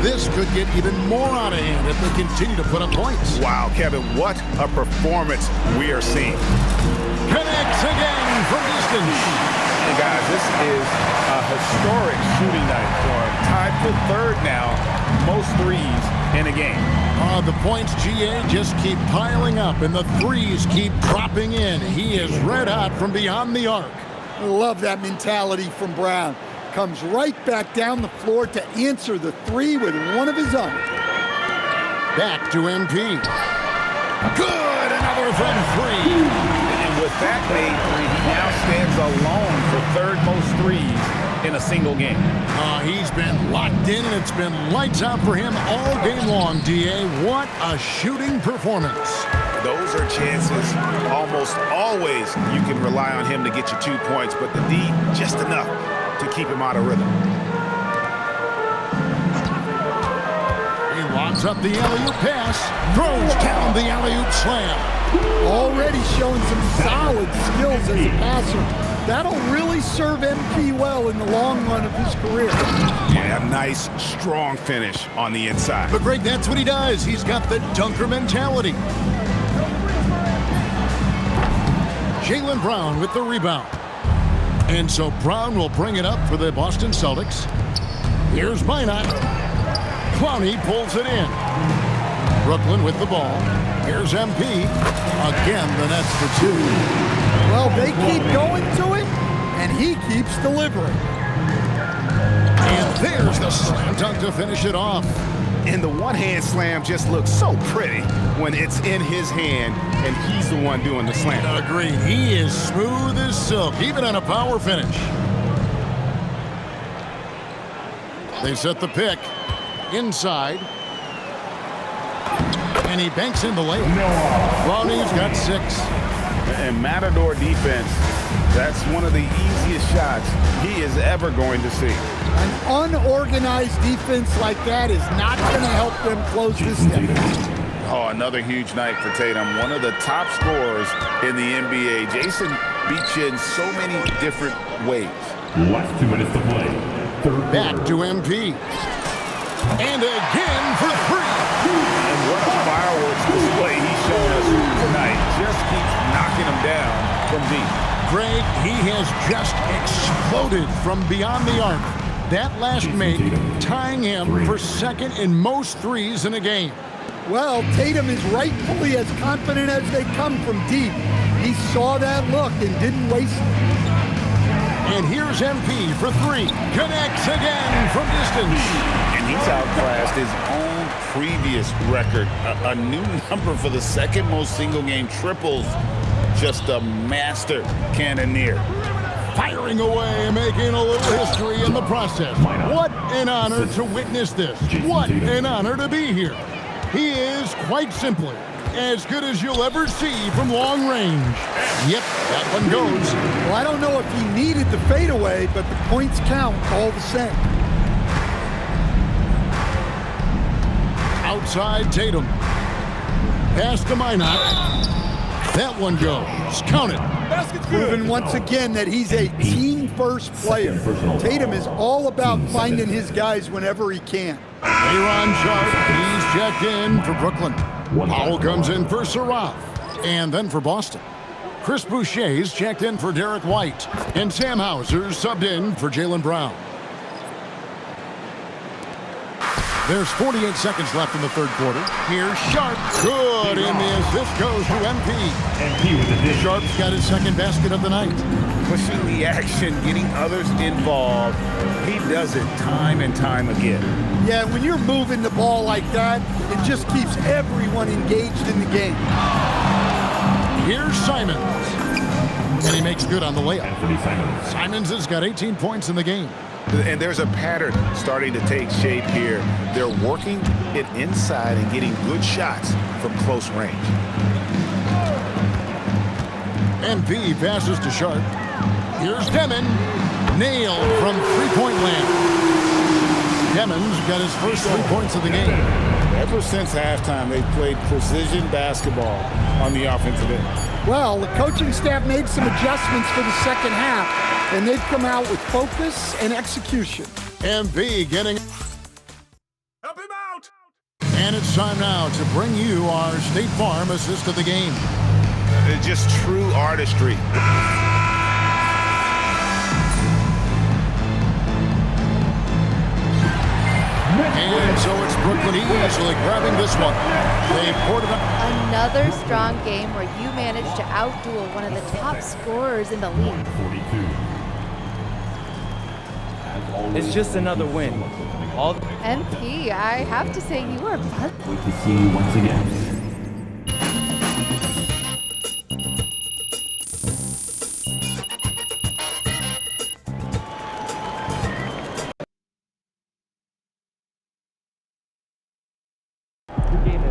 This could get even more out of hand if they continue to put up points. Wow, Kevin, what a performance we are seeing. Connects again from distance. And guys, this is a historic shooting night for him. Tied for 3rd now, most threes in a game. The points, GA, just keep piling up, and the threes keep dropping in. He is red hot from beyond the arc. I love that mentality from Brown. Comes right back down the floor to answer the three with one of his own. Back to MP. Good, another from 3. And with that made 3, he now stands alone for 3rd most threes in a single game. He's been locked in, and it's been lights out for him all game long, DA. What a shooting performance. Those are chances almost always you can rely on him to get you 2 points, but the D just enough to keep him out of rhythm. He lobs up the alley-oop pass, throws down the alley-oop slam. Already showing some solid skills as a passer. That'll really serve MP well in the long run of his career. Yeah, a nice, strong finish on the inside. But Greg, that's what he does. He's got the dunker mentality. Jaylen Brown with the rebound. And so Brown will bring it up for the Boston Celtics. Here's Minot. Clowney pulls it in. Brooklyn with the ball. Here's MP. Again, the Nets for 2. Well, they keep going to him, and he keeps delivering. And there's the slam dunk to finish it off. And the one-hand slam just looks so pretty when it's in his hand and he's the one doing the slam. Agreed. He is smooth as silk, even on a power finish. They set the pick. Inside. And he banks in the layup. Clowney's got 6. And Matador defense, that's one of the easiest shots he is ever going to see. An unorganized defense like that is not going to help them close this deficit. Oh, another huge night for Tatum. One of the top scorers in the NBA. Jason beats you in so many different ways. Last 2 minutes to play. Back to MP. And again for 3. And what a fireworks display he's shown us tonight. Just keeps knocking him down from deep. Greg, he has just exploded from beyond the arc. That last make tying him for 2nd in most threes in a game. Well, Tatum is rightfully as confident as they come from deep. He saw that look and didn't waste it. And here's MP for 3. Connects again from distance. And he's outclassed his own previous record. A new number for the 2nd most single-game triples. Just a master cannoneer. Firing away, making a little history in the process. What an honor to witness this. What an honor to be here. He is, quite simply, as good as you'll ever see from long range. Yep, that one goes. Well, I don't know if he needed the fadeaway, but the points count all the same. Sharp side, Tatum. Pass to Minot. That one goes. Count it. Proving once again that he's a team-first player. Tatum is all about finding his guys whenever he can. Aaron Sharp, he's checked in for Brooklyn. Powell comes in for Saraf. And then for Boston, Chris Boucher's checked in for Derek White. And Sam Hauser's subbed in for Jaylen Brown. There's 48 seconds left in the third quarter. Here's Sharp. Good, and the assist goes to MP. Sharp's got his second basket of the night. Pushing the action, getting others involved. He does it time and time again. Yeah, when you're moving the ball like that, it just keeps everyone engaged in the game. Here's Simons. And he makes good on the layup. Simons has got 18 points in the game. And there's a pattern starting to take shape here. They're working it inside and getting good shots from close range. MP passes to Sharp. Here's Demon. Nailed from three-point land. Demon's got his first 3 points of the game. Ever since halftime, they've played precision basketball on the offensive end. Well, the coaching staff made some adjustments for the second half, and they've come out with focus and execution. MP getting... Help him out! And it's time now to bring you our State Farm assist of the game. Just true artistry. And so it's Brooklyn easily grabbing this one. They poured it up. Another strong game where you managed to outduel one of the top scorers in the league. It's just another win. MP, I have to say you are buzzing. Wait to see you once again. Your game